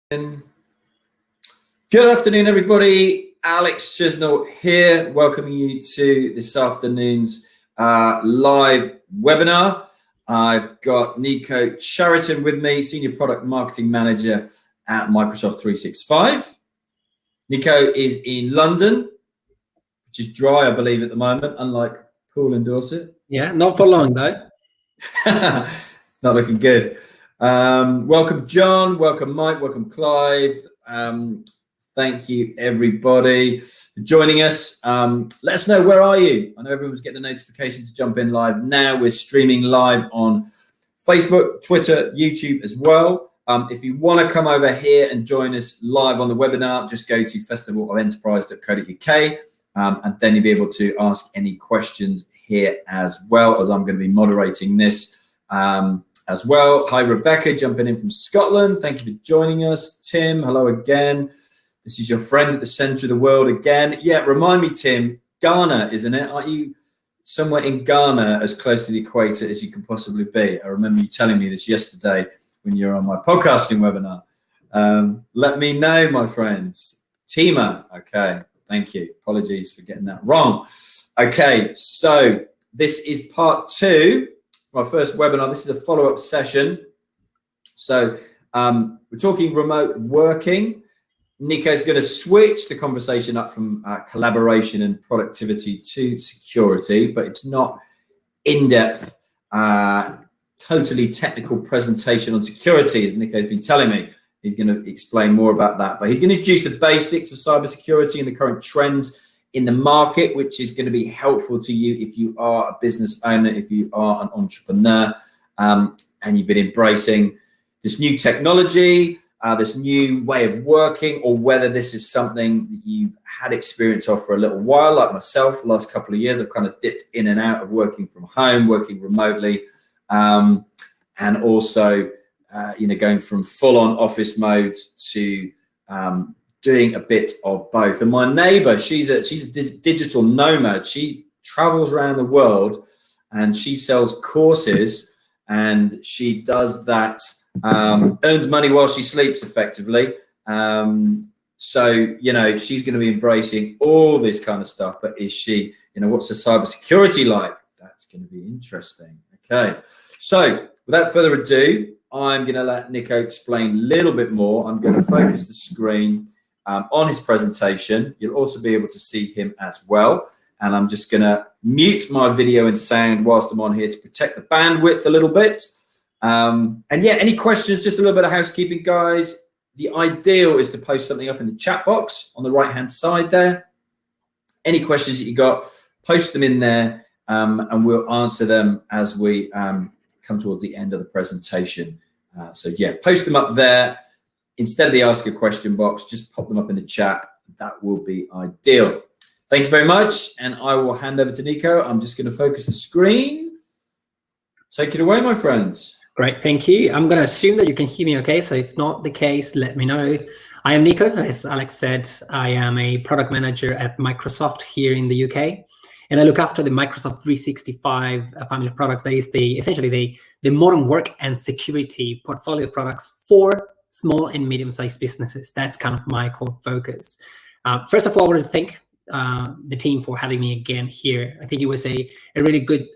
Good afternoon, everybody. Alex Chisnell here, welcoming you to this afternoon's live webinar. I've got Nico Charritton with me, Senior Product Marketing Manager at Microsoft 365. Nico is in London, which is dry, I believe, at the moment, unlike Poole and Dorset. Yeah, not for long, though. Not looking good. Welcome, John. Welcome, Mike. Welcome, Clive. Thank you, everybody, for joining us. Let us know, where are you? I know everyone's getting a notification to jump in live now. We're streaming live on Facebook, Twitter, YouTube as well. If you want to come over here and join us live on the webinar, just go to festivalofenterprise.co.uk, and then you'll be able to ask any questions here as well, as I'm going to be moderating this as well. Hi, Rebecca, jumping in from Scotland. Thank you for joining us. Tim, hello again. This is your friend at the center of the world again. Yeah, remind me, Tim, Ghana, isn't it? Aren't you somewhere in Ghana, as close to the equator as you can possibly be? I remember you telling me this yesterday when you were on my podcasting webinar. Let me know, my friends. Tima, okay, thank you. Apologies for getting that wrong. Okay, so this is part two. My first webinar. This is a follow-up session. So we're talking remote working. Nico's going to switch the conversation up from collaboration and productivity to security, but it's not in-depth, totally technical presentation on security, as Nico's been telling me. He's going to explain more about that, but he's going to introduce the basics of cybersecurity and the current trends in the market, which is going to be helpful to you if you are a business owner, if you are an entrepreneur, and you've been embracing this new technology, this new way of working, or whether this is something that you've had experience of for a little while, like myself. The last couple of years, I've kind of dipped in and out of working from home, working remotely, and also, going from full-on office mode to doing a bit of both. And my neighbor, she's a digital nomad. She travels around the world and she sells courses, and she does that, earns money while she sleeps effectively. So, she's going to be embracing all this kind of stuff, but is she, what's the cybersecurity like? That's going to be interesting. Okay. So without further ado, I'm going to let Nico explain a little bit more. I'm going to focus the screen on his presentation. You'll also be able to see him as well. And I'm just going to mute my video and sound whilst I'm on here to protect the bandwidth a little bit. And yeah, any questions, just a little bit of housekeeping, guys. The ideal is to post something up in the chat box on the right-hand side there. Any questions that you got, post them in there, and we'll answer them as we come towards the end of the presentation. So yeah, post them up there. Instead of the ask a question box, just pop them up in the chat. That will be ideal. Thank you very much. And I will hand over to Nico. I'm just going to focus the screen. Take it away, my friends. Great, thank you. I'm going to assume that you can hear me okay. So if not the case, let me know. I am Nico. As Alex said, I am a product manager at Microsoft here in the UK. And I look after the Microsoft 365 family of products. That is essentially the modern work and security portfolio of products for small and medium-sized businesses. That's kind of my core focus. First of all, I want to thank the team for having me again here. I think it was a really good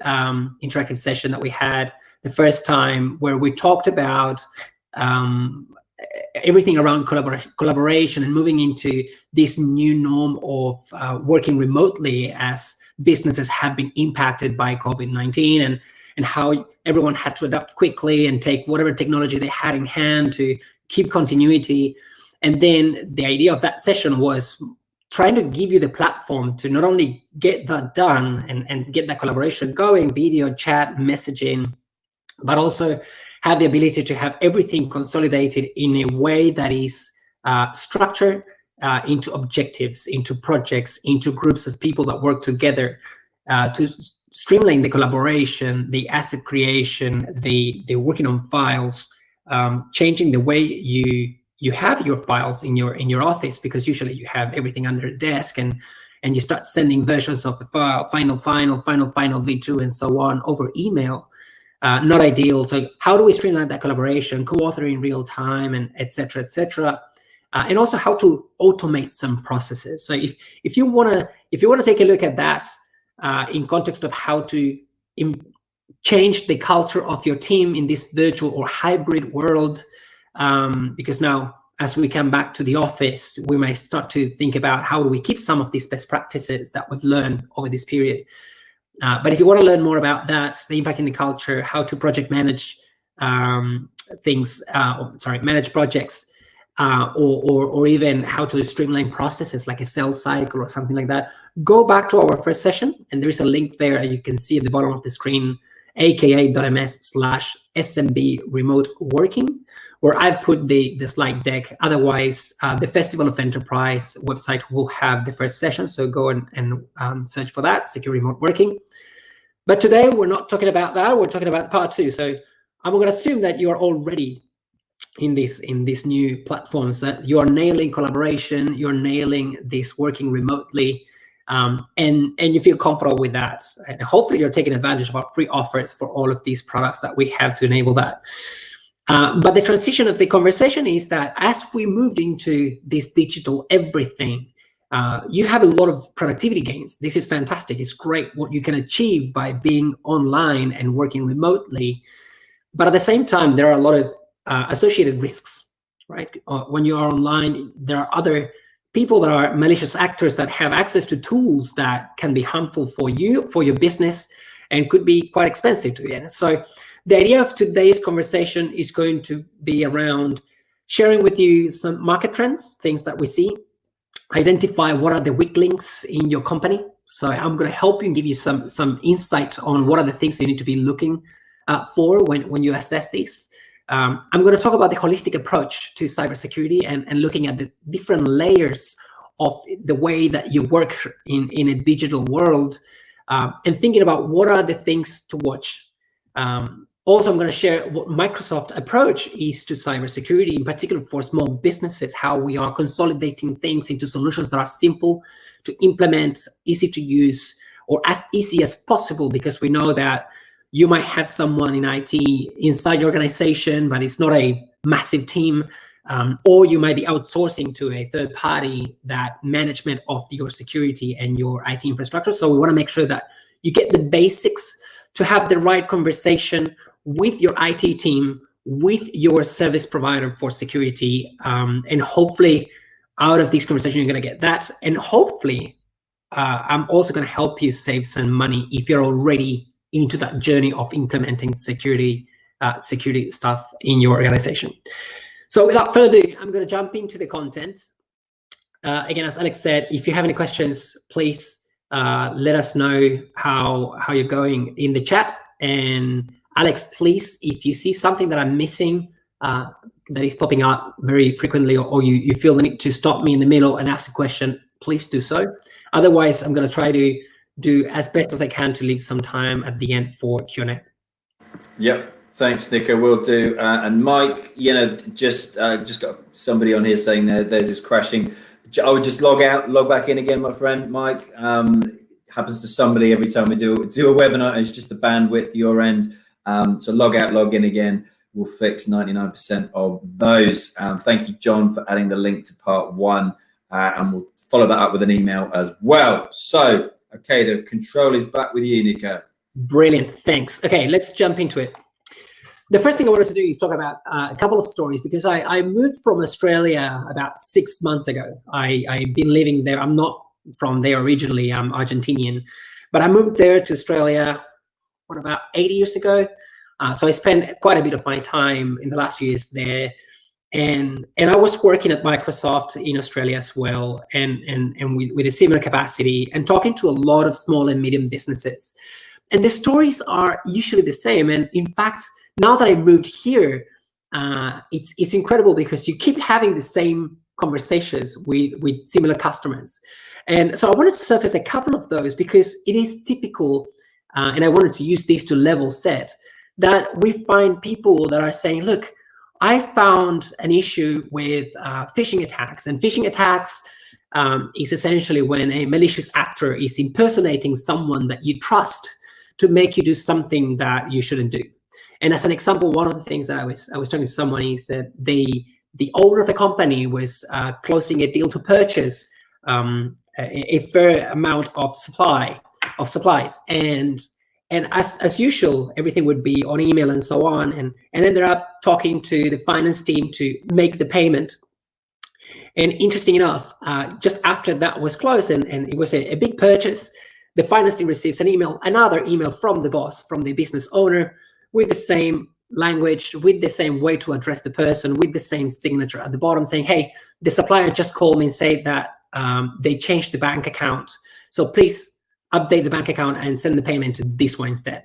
interactive session that we had the first time, where we talked about everything around collaboration and moving into this new norm of working remotely as businesses have been impacted by COVID-19, and how everyone had to adapt quickly and take whatever technology they had in hand to keep continuity. And then the idea of that session was trying to give you the platform to not only get that done and get that collaboration going, video, chat, messaging, but also have the ability to have everything consolidated in a way that is structured into objectives, into projects, into groups of people that work together to streamline the collaboration, the asset creation, the working on files, changing the way you have your files in your office, because usually you have everything under a desk, and you start sending versions of the file, final v2 and so on over email. not ideal. So how do we streamline that collaboration, co-author in real time, and et cetera, and also how to automate some processes. So if you wanna take a look at that in context of how to change the culture of your team in this virtual or hybrid world, because now as we come back to the office, we may start to think about how do we keep some of these best practices that we've learned over this period. But if you want to learn more about that, the impact in the culture, how to project manage manage projects, or even how to streamline processes like a sales cycle or something like that, go back to our first session, and there is a link there you can see at the bottom of the screen, aka.ms/SMB remote working, where I've put the slide deck. Otherwise, the Festival of Enterprise website will have the first session, so go and search for that, secure remote working. But today we're not talking about that, we're talking about part 2. So I'm going to assume that you are already in these new platforms, that you are nailing collaboration, you're nailing this working remotely, and you feel comfortable with that. And hopefully you're taking advantage of our free offers for all of these products that we have to enable that. But the transition of the conversation is that as we moved into this digital everything, you have a lot of productivity gains. This is fantastic. It's great what you can achieve by being online and working remotely. But at the same time, there are a lot of associated risks, right? When you are online, there are other people that are malicious actors that have access to tools that can be harmful for you, for your business, and could be quite expensive to the end. So the idea of today's conversation is going to be around sharing with you some market trends, things that we see, identify what are the weak links in your company. So I'm going to help you and give you some insight on what are the things you need to be looking for when you assess these. I'm going to talk about the holistic approach to cybersecurity and looking at the different layers of the way that you work in a digital world, and thinking about what are the things to watch. Also, I'm going to share what Microsoft's approach is to cybersecurity, in particular for small businesses, how we are consolidating things into solutions that are simple to implement, easy to use, or as easy as possible, because we know that you might have someone in IT inside your organization, but it's not a massive team, or you might be outsourcing to a third party that management of your security and your IT infrastructure. So we want to make sure that you get the basics to have the right conversation with your IT team, with your service provider for security, and hopefully out of this conversation you're going to get that. And hopefully I'm also going to help you save some money if you're already into that journey of implementing security stuff in your organization. So without further ado, I'm going to jump into the content. Again, as Alex said, if you have any questions, please let us know how you're going in the chat. And Alex, please, if you see something that I'm missing that is popping up very frequently, or you feel the need to stop me in the middle and ask a question, please do so. Otherwise, I'm going to try to do as best as I can to leave some time at the end for Q&A. Yep. Thanks, Nico. Will do. And Mike, just got somebody on here saying theirs is crashing. I would just log back in again, my friend Mike. Happens to somebody every time we do a webinar. It's just the bandwidth your end. So log out, log in again. We'll fix 99% of those. Thank you, John, for adding the link to part 1, and we'll follow that up with an email as well. So, okay, the control is back with you, Nico. Brilliant, thanks. Okay, let's jump into it. The first thing I wanted to do is talk about a couple of stories, because I moved from Australia about 6 months ago. I've been living there. I'm not from there originally. I'm Argentinian, but I moved there to Australia, about 8 years ago. So I spent quite a bit of my time in the last few years there. And I was working at Microsoft in Australia as well, and with a similar capacity, and talking to a lot of small and medium businesses. And the stories are usually the same. And in fact, now that I moved here, it's incredible, because you keep having the same conversations with similar customers. And so I wanted to surface a couple of those, because it is typical, and I wanted to use these to level set, that we find people that are saying, look, I found an issue with phishing attacks. And phishing attacks is essentially when a malicious actor is impersonating someone that you trust to make you do something that you shouldn't do. And as an example, one of the things that I was talking to someone is that the owner of the company was closing a deal to purchase a fair amount of supplies, and as usual, everything would be on email and so on, and ended up talking to the finance team to make the payment. And interesting enough, just after that was closed and it was a big purchase, the finance team receives another email from the boss, from the business owner, with the same language, with the same way to address the person, with the same signature at the bottom saying, hey, the supplier just called me and said that they changed the bank account. So please update the bank account and send the payment to this one instead.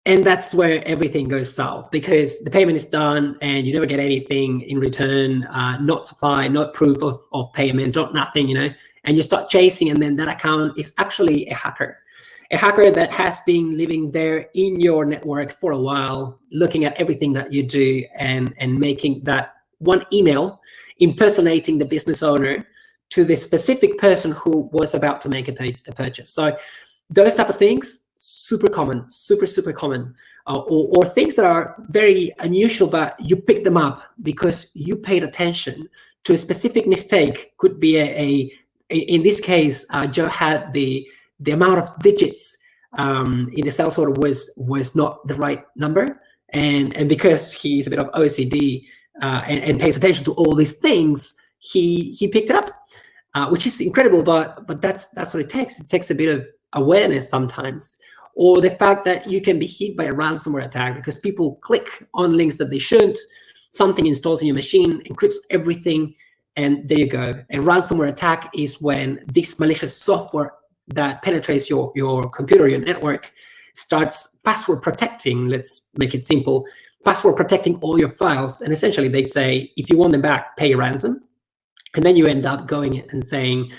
And that's where everything goes south, because the payment is done and you never get anything in return, not supply, not proof of payment, not nothing, you know, and you start chasing, and then that account is actually a hacker that has been living there in your network for a while, looking at everything that you do and making that one email impersonating the business owner to the specific person who was about to make a purchase. So those type of things, super common, super common, or things that are very unusual, but you pick them up because you paid attention to a specific mistake. Could be in this case, Joe had the amount of digits in the sales order was not the right number, and because he's a bit of OCD and pays attention to all these things, he picked it up, which is incredible. But that's what it takes. It takes a bit of awareness sometimes, or the fact that you can be hit by a ransomware attack because people click on links that they shouldn't. Something installs in your machine, encrypts everything, and there you go. A ransomware attack is when this malicious software that penetrates your computer, your network, starts password protecting. Let's make it simple. Password protecting all your files, and essentially they say, if you want them back, pay a ransom. And then you end up going and saying,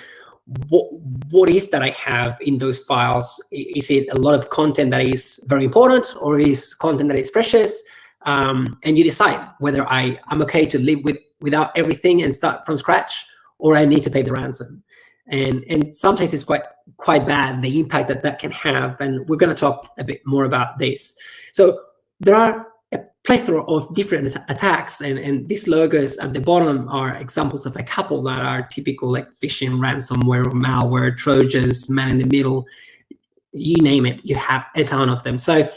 what is that I have in those files? Is it a lot of content that is very important, or is content that is precious? And you decide whether I'm okay to live without everything and start from scratch, or I need to pay the ransom. And sometimes it's quite bad, the impact that can have. And we're going to talk a bit more about this. So there are a plethora of different attacks, and these logos at the bottom are examples of a couple that are typical, like phishing, ransomware, malware, Trojans, man in the middle, you name it, you have a ton of them. So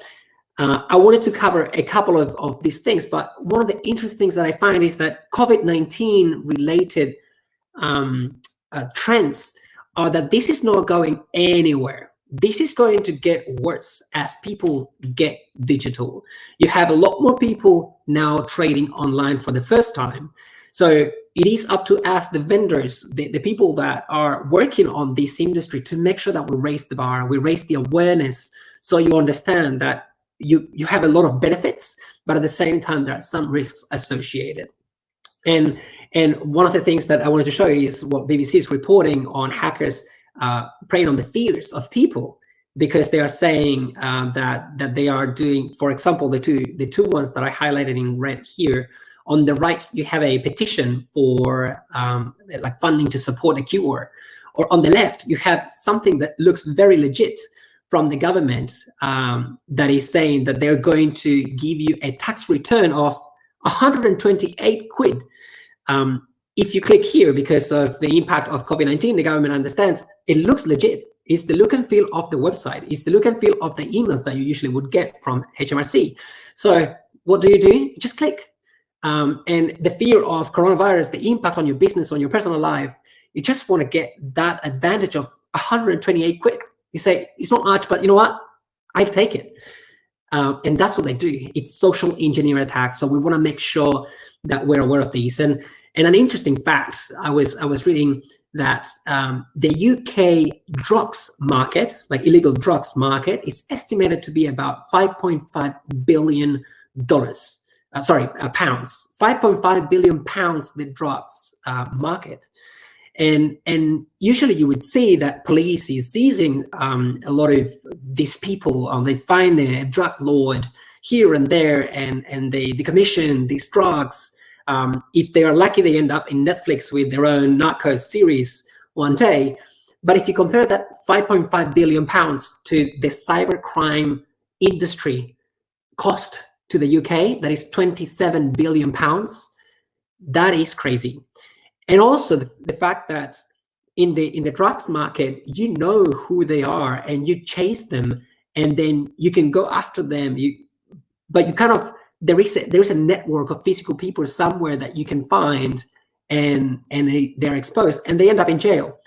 I wanted to cover a couple of these things, but one of the interesting things that I find is that COVID-19 related trends are that this is not going anywhere. This is going to get worse as people get digital. You have a lot more people now trading online for the first time. So it is up to us, the vendors, the people that are working on this industry, to make sure that we raise the bar, we raise the awareness, so you understand that you have a lot of benefits, but at the same time, there are some risks associated. And one of the things that I wanted to show you is what BBC is reporting on hackers preying on the fears of people, because they are saying that they are doing, for example, the two ones that I highlighted in red here. On the right, you have a petition for like funding to support a cure, or on the left, you have something that looks very legit from the government that is saying that they're going to give you a tax return of 128 quid. If you click here, because of the impact of COVID-19, the government understands it looks legit. It's the look and feel of the website. It's the look and feel of the emails that you usually would get from HMRC. So what do? You just click. And the fear of coronavirus, the impact on your business, on your personal life, you just want to get that advantage of 128 quid. You say, it's not much, but you know what? I'll take it. And that's what they do. It's social engineering attacks. So we want to make sure that we're aware of these. And an interesting fact, I was reading that the UK drugs market, like illegal drugs market, is estimated to be about $5.5 billion. Pounds. 5.5 billion pounds, the drugs market. And usually you would see that police is seizing a lot of these people. They find a drug lord here and there, and they commission these drugs. If they are lucky, they end up in Netflix with their own Narcos series one day. But if you compare that 5.5 billion pounds to the cybercrime industry cost to the UK. That is 27 billion pounds. That is crazy. And also the fact that in the drugs market, you know who they are and you chase them, and then you can go after them. But you kind of, there is a network of physical people somewhere that you can find, and they're exposed and they end up in jail.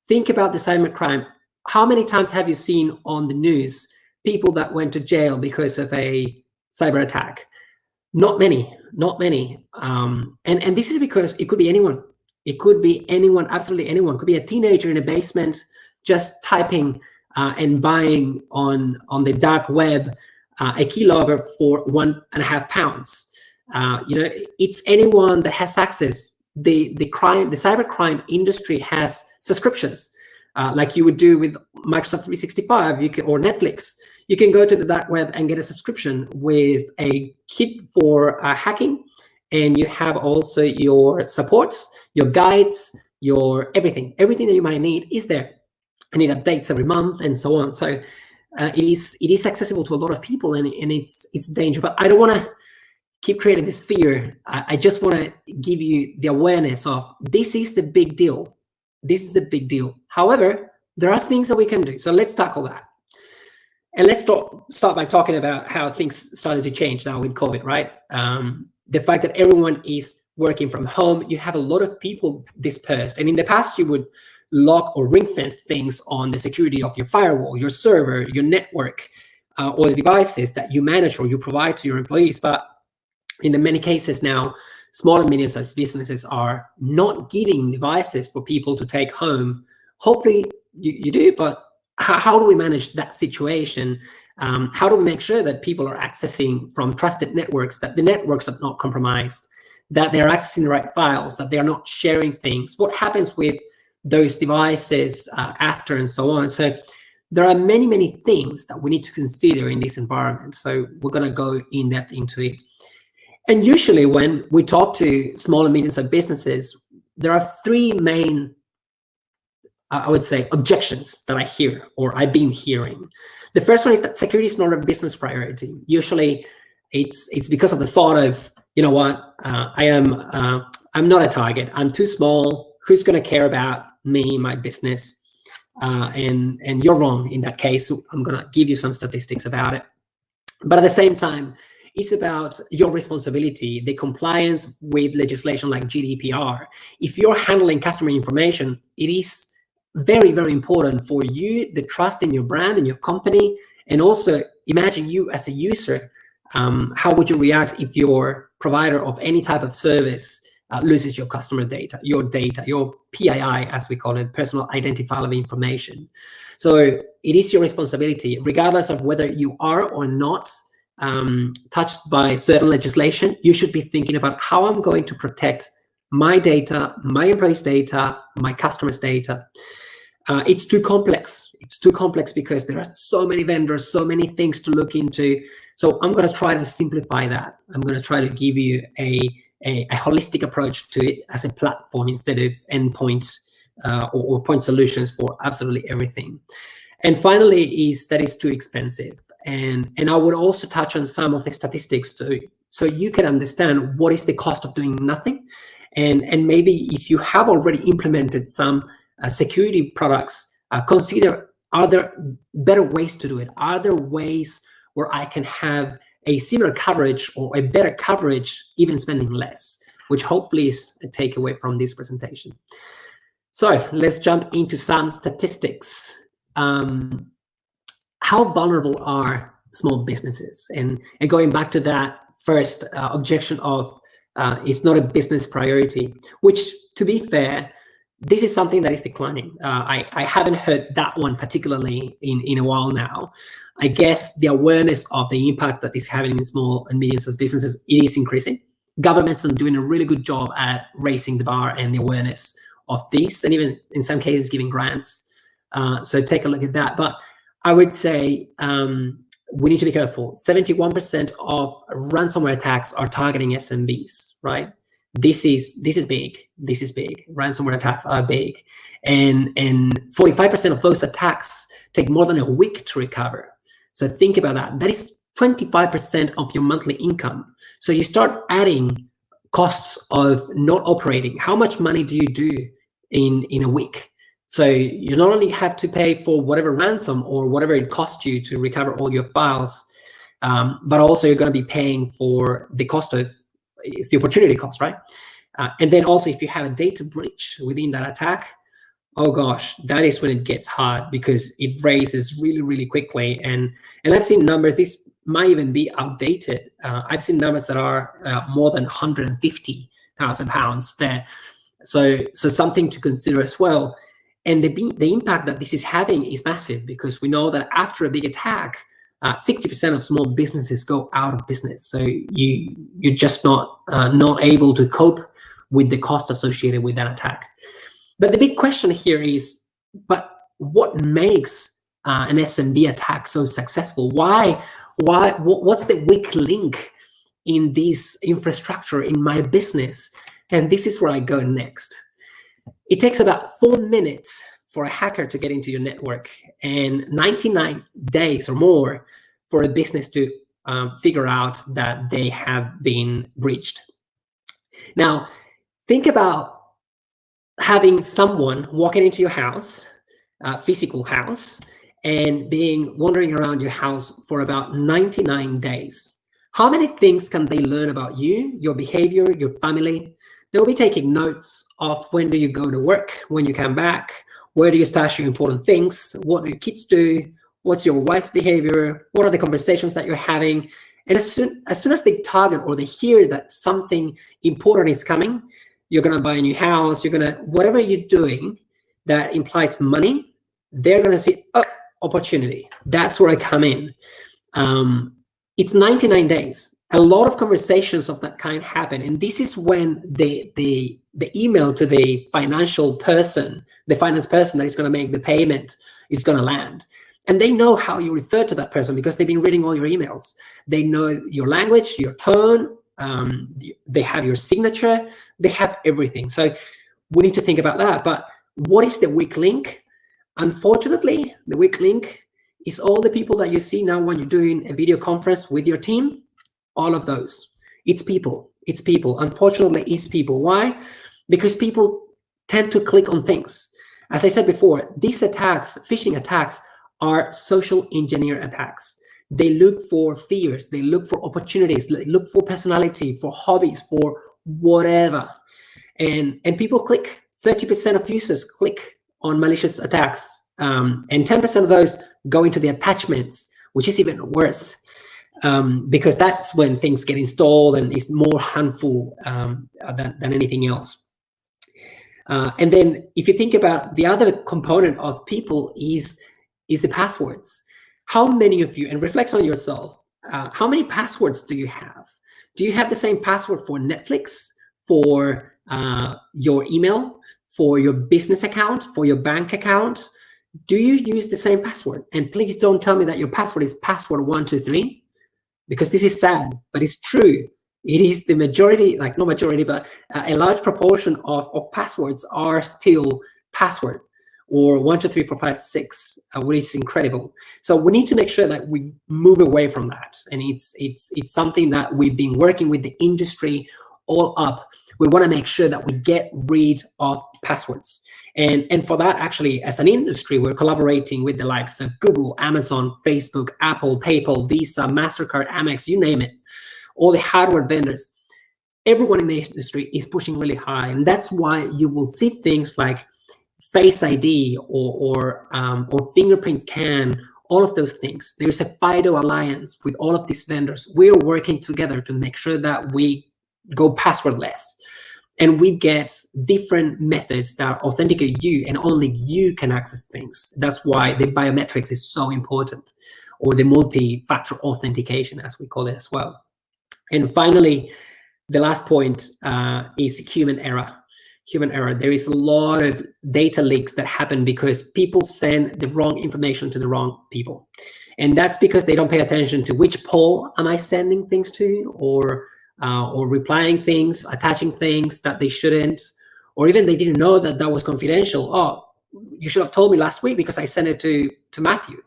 Think about the cybercrime. How many times have you seen on the news people that went to jail because of a cyber attack? Not many. And this is because it could be anyone. It could be anyone, absolutely anyone. It could be a teenager in a basement just typing and buying on the dark web a keylogger for £1.5. It's anyone that has access. The cybercrime industry has subscriptions, like you would do with Microsoft 365 or Netflix. You can go to the dark web and get a subscription with a kit for hacking, and you have also your supports, your guides, your everything that you might need is there, and it updates every month and so on. So it is accessible to a lot of people, and it's danger. But I don't want to keep creating this fear. I just want to give you the awareness of this is a big deal. This is a big deal. However, there are things that we can do. So let's tackle that. And let's start by talking about how things started to change now with COVID, right? The fact that everyone is working from home, you have a lot of people dispersed. And in the past, you would lock or ring fence things on the security of your firewall, your server, your network, or the devices that you manage or you provide to your employees. But in the many cases now, small and medium-sized businesses are not giving devices for people to take home. Hopefully you do, but how do we manage that situation? How do we make sure that people are accessing from trusted networks, that the networks are not compromised, that they're accessing the right files, that they are not sharing things? What happens with those devices after, and so on? So there are many, many things that we need to consider in this environment. So we're going to go in depth into it. And usually when we talk to small and medium-sized businesses, there are three main, I would say, objections that I hear or I've been hearing. The first one is that security is not a business priority. Usually it's because of the thought of, you know what, I'm not a target. I'm too small. Who's going to care about me, my business? And you're wrong in that case. I'm going to give you some statistics about it. But at the same time, it's about your responsibility, the compliance with legislation like GDPR. If you're handling customer information, it is very, very important for you, the trust in your brand and your company. And also imagine you as a user, how would you react if your provider of any type of service loses your customer data, your PII, as we call it, personal identifiable information. So it is your responsibility, regardless of whether you are or not touched by certain legislation. You should be thinking about how I'm going to protect my data, my employees' data, my customers' data. It's too complex. It's too complex because there are so many vendors, so many things to look into. So I'm going to try to simplify that. I'm going to try to give you a holistic approach to it as a platform instead of endpoints or point solutions for absolutely everything. And finally, is that it's too expensive. And I would also touch on some of the statistics so you can understand what is the cost of doing nothing. And maybe if you have already implemented some security products, consider, are there better ways to do it? Are there ways where I can have a similar coverage or a better coverage, even spending less, which hopefully is a takeaway from this presentation. So let's jump into some statistics. How vulnerable are small businesses? And going back to that first objection of it's not a business priority, which, to be fair, this is something that is declining. I haven't heard that one particularly in a while now. I guess the awareness of the impact that is having in small and medium-sized businesses, it is increasing. Governments are doing a really good job at raising the bar and the awareness of this, and even in some cases giving grants. So take a look at that. But I would say we need to be careful. 71% of ransomware attacks are targeting SMBs, right? This is big. This is big. Ransomware attacks are big, and 45% of those attacks take more than a week to recover. So think about that. That is 25% of your monthly income. So you start adding costs of not operating. How much money do you do in a week? So you not only have to pay for whatever ransom or whatever it costs you to recover all your files, but also you're going to be paying for the cost of, it's the opportunity cost, right? And then also if you have a data breach within that attack, oh gosh, that is when it gets hard, because it raises really, really quickly. And I've seen numbers, this might even be outdated. I've seen numbers that are more than £150,000 there. So something to consider as well. And the impact that this is having is massive, because we know that after a big attack, 60% of small businesses go out of business. So you're just not able to cope with the cost associated with that attack. But the big question here is, but what makes an SMB attack so successful? What's the weak link in this infrastructure in my business? And this is where I go next. It takes about 4 minutes for a hacker to get into your network, and 99 days or more for a business to figure out that they have been breached. Now, think about having someone walking into your house, physical house, and being wandering around your house for about 99 days. How many things can they learn about you, your behavior, your family? They'll be taking notes of when do you go to work, when you come back, where do you stash your important things, what do your kids do, what's your wife's behavior, what are the conversations that you're having. And as soon as they target or they hear that something important is coming, you're going to buy a new house, you're going to, whatever you're doing that implies money, they're going to see, oh, opportunity. That's where I come in. It's 99 days. A lot of conversations of that kind happen. And this is when the email to the financial person, the finance person that is going to make the payment, is going to land. And they know how you refer to that person because they've been reading all your emails. They know your language, your tone, they have your signature, they have everything. So we need to think about that. But what is the weak link? Unfortunately, the weak link is all the people that you see now when you're doing a video conference with your team, all of those. It's people. It's people. Unfortunately, it's people. Why? Because people tend to click on things. As I said before, these attacks, phishing attacks, are social engineer attacks. They look for fears, they look for opportunities, they look for personality, for hobbies, for whatever. And people click. 30% of users click on malicious attacks. And 10% of those go into the attachments, which is even worse, because that's when things get installed and it's more harmful than anything else. And then if you think about the other component of people is the passwords. How many of you, and reflect on yourself, how many passwords do you have? Do you have the same password for Netflix, for your email, for your business account, for your bank account? Do you use the same password? And please don't tell me that your password is password 123, because this is sad, but it's true. It is the majority, like not majority, but a large proportion of passwords are still password, or 1, 2, 3, 4, 5, 6, which is incredible. So we need to make sure that we move away from that. And it's something that we've been working with the industry all up. We want to make sure that we get rid of passwords. And for that, actually, as an industry, we're collaborating with the likes of Google, Amazon, Facebook, Apple, PayPal, Visa, MasterCard, Amex, you name it, all the hardware vendors. Everyone in the industry is pushing really high. And that's why you will see things like Face ID or fingerprint scan, all of those things. There's a FIDO alliance with all of these vendors. We're working together to make sure that we go passwordless and we get different methods that authenticate you, and only you can access things. That's why the biometrics is so important, or the multi-factor authentication, as we call it as well. And finally, the last point is human error. Human error. There is a lot of data leaks that happen because people send the wrong information to the wrong people. And that's because they don't pay attention to which poll am I sending things to, or replying things, attaching things that they shouldn't, or even they didn't know that that was confidential. Oh, you should have told me last week because I sent it to Matthew.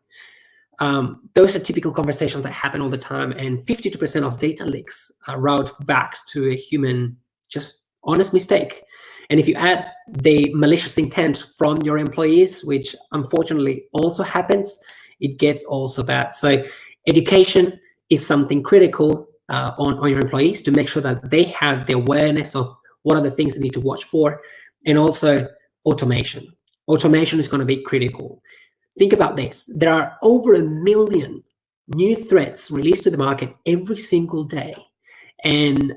Those are typical conversations that happen all the time, and 52% of data leaks route back to a human, just honest mistake. And if you add the malicious intent from your employees, which unfortunately also happens, it gets also bad. So education is something critical on your employees to make sure that they have the awareness of what are the things they need to watch for. And also automation. Automation is going to be critical. Think about this. There are over 1 million new threats released to the market every single day. And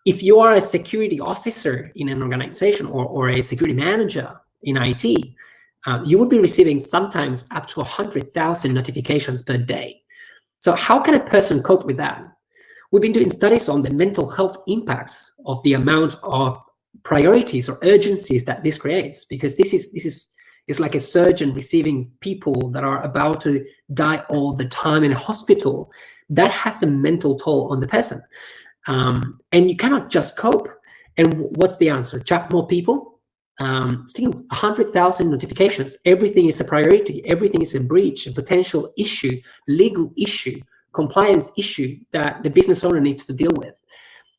if you are a security officer in an organization or a security manager in IT, you would be receiving sometimes up to 100,000 notifications per day. So how can a person cope with that? We've been doing studies on the mental health impacts of the amount of priorities or urgencies that this creates, because this is it's like a surgeon receiving people that are about to die all the time in a hospital. That has a mental toll on the person. And you cannot just cope. And what's the answer? Chuck more people? Still 100,000 notifications. Everything is a priority. Everything is a breach, a potential issue, legal issue, compliance issue that the business owner needs to deal with.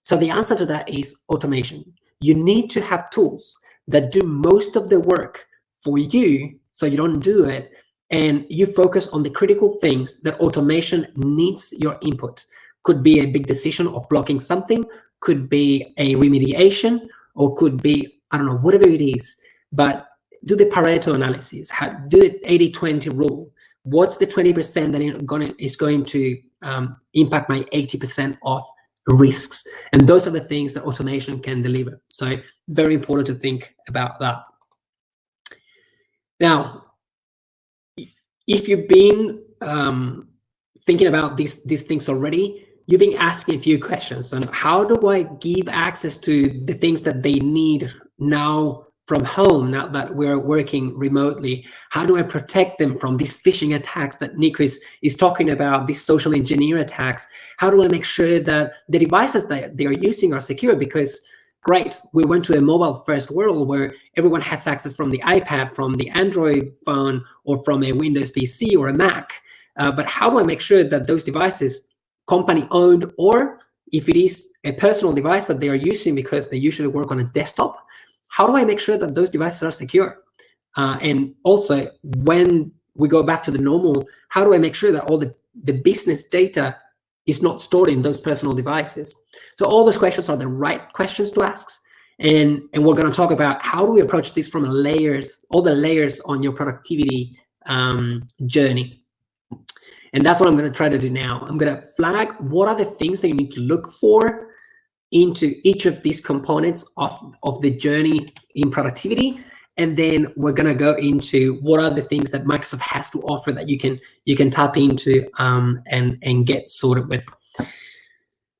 So the answer to that is automation. You need to have tools that do most of the work for you, so you don't do it, and you focus on the critical things that automation needs your input. Could be a big decision of blocking something, could be a remediation, or could be, I don't know, whatever it is. But do the Pareto analysis, do the 80-20 rule. What's the 20% that is going to impact my 80% of risks? And those are the things that automation can deliver. So very important to think about that. Now, if you've been thinking about these things already, you've been asking a few questions on how do I give access to the things that they need now from home, now that we're working remotely? How do I protect them from these phishing attacks that Nico is talking about, these social engineer attacks? How do I make sure that the devices that they are using are secure? Because great, we went to a mobile-first world where everyone has access from the iPad, from the Android phone, or from a Windows PC or a Mac. But how do I make sure that those devices, company-owned, or if it is a personal device that they are using because they usually work on a desktop, how do I make sure that those devices are secure? And also, when we go back to the normal, how do I make sure that all the business data is not stored in those personal devices? So all those questions are the right questions to ask. And we're going to talk about how do we approach this from all the layers on your productivity journey. And that's what I'm going to try to do now. I'm going to flag what are the things that you need to look for into each of these components of the journey in productivity. And then we're going to go into what are the things that Microsoft has to offer that you can tap into and get sorted with.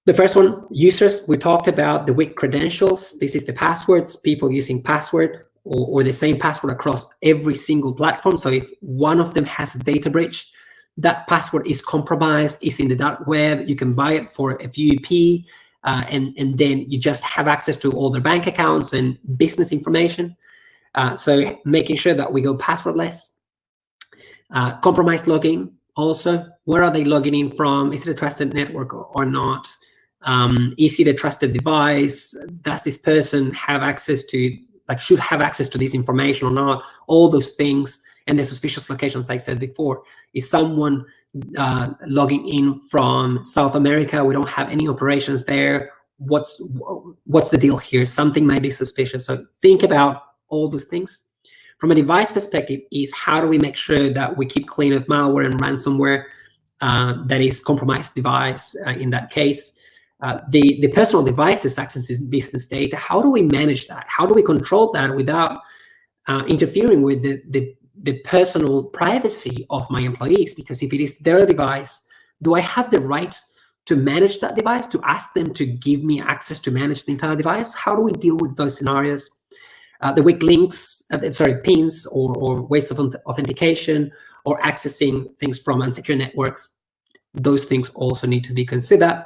The first one, users. We talked about the weak credentials. This is the passwords, people using password or the same password across every single platform. So if one of them has a data breach, that password is compromised, is in the dark web. You can buy it for a few EP, and then you just have access to all their bank accounts and business information. So making sure that we go passwordless. Compromised login also. Where are they logging in from? Is it a trusted network or not? Is it a trusted device? Does this person have access to, should have access to this information or not? All those things. And the suspicious locations, like I said before. Is someone logging in from South America? We don't have any operations there. What's the deal here? Something might be suspicious. So think about all those things. From a device perspective, is how do we make sure that we keep clean of malware and ransomware that is compromised device in that case. The personal devices accesses business data. How do we manage that? How do we control that without interfering with the personal privacy of my employees? Because if it is their device, do I have the right to manage that device, to ask them to give me access to manage the entire device? How do we deal with those scenarios? The weak links, pins or ways of authentication or accessing things from unsecure networks. Those things also need to be considered.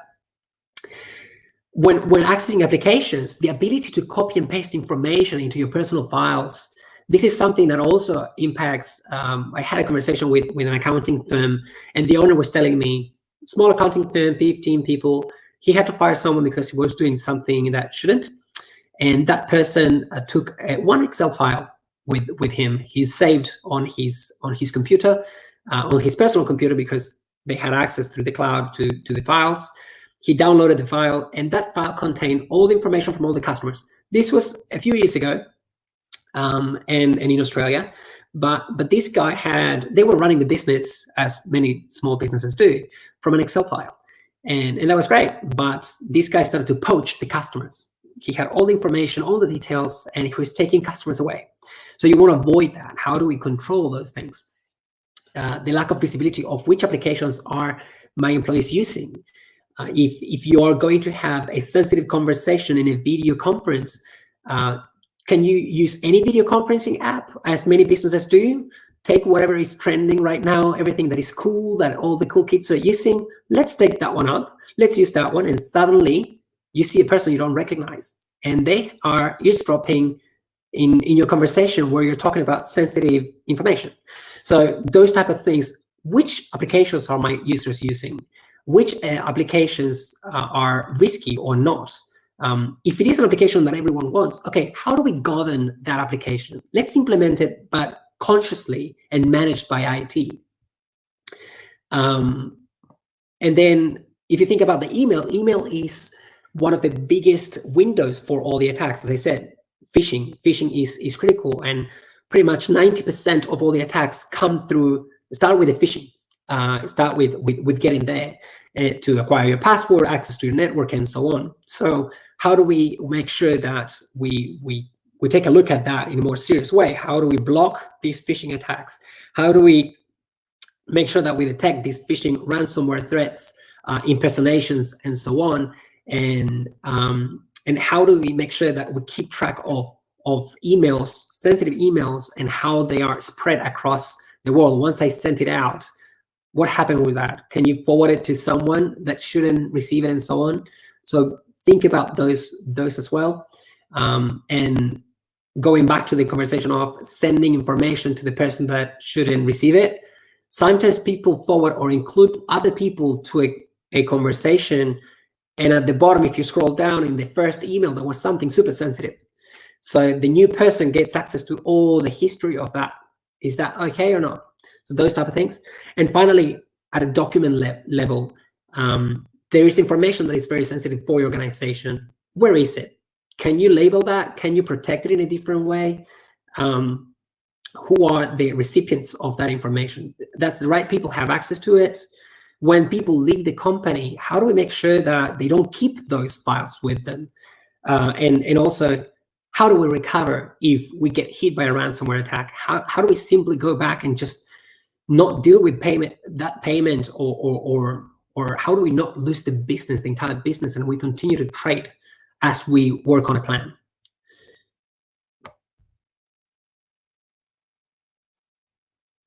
When accessing applications, the ability to copy and paste information into your personal files, This is something that also impacts. I had a conversation with an accounting firm, and the owner was telling me, small accounting firm, 15 people, he had to fire someone because he was doing something that shouldn't. And that person took one Excel file with him. He saved on his computer, on his personal computer, because they had access through the cloud to the files. He downloaded the file, and that file contained all the information from all the customers. This was a few years ago, and in Australia. But this guy they were running the business, as many small businesses do, from an Excel file. And that was great. But this guy started to poach the customers. He had all the information, all the details, and he was taking customers away. So you want to avoid that. How do we control those things? The lack of visibility of which applications are my employees using. If you are going to have a sensitive conversation in a video conference, can you use any video conferencing app, as many businesses do? Take whatever is trending right now, everything that is cool, that all the cool kids are using. Let's take that one up. Let's use that one. And suddenly you see a person you don't recognize, and they are eavesdropping in your conversation where you're talking about sensitive information. So those type of things, which applications are my users using? Which applications are risky or not? If it is an application that everyone wants, okay, how do we govern that application? Let's implement it, but consciously and managed by IT. And then if you think about the email is one of the biggest windows for all the attacks. As I said, phishing is critical, and pretty much 90% of all the attacks start with the phishing. Start with getting there to acquire your password, access to your network, and so on. So how do we make sure that we take a look at that in a more serious way? How do we block these phishing attacks? How do we make sure that we detect these phishing ransomware threats, impersonations, and so on? And how do we make sure that we keep track of emails, sensitive emails, and how they are spread across the world? Once I sent it out, what happened with that? Can you forward it to someone that shouldn't receive it, and so on? So think about those as well. And going back to the conversation of sending information to the person that shouldn't receive it, sometimes people forward or include other people to a conversation, and at the bottom, if you scroll down in the first email, there was something super sensitive. So the new person gets access to all the history of that. Is that okay or not? So those type of things. And finally, at a document level, there is information that is very sensitive for your organization. Where is it? Can you label that? Can you protect it in a different way? Who are the recipients of that information? That's the right people have access to it. When people leave the company, how do we make sure that they don't keep those files with them? And also, how do we recover if we get hit by a ransomware attack? How do we simply go back and just not deal with payment, or how do we not lose the entire business, and we continue to trade as we work on a plan?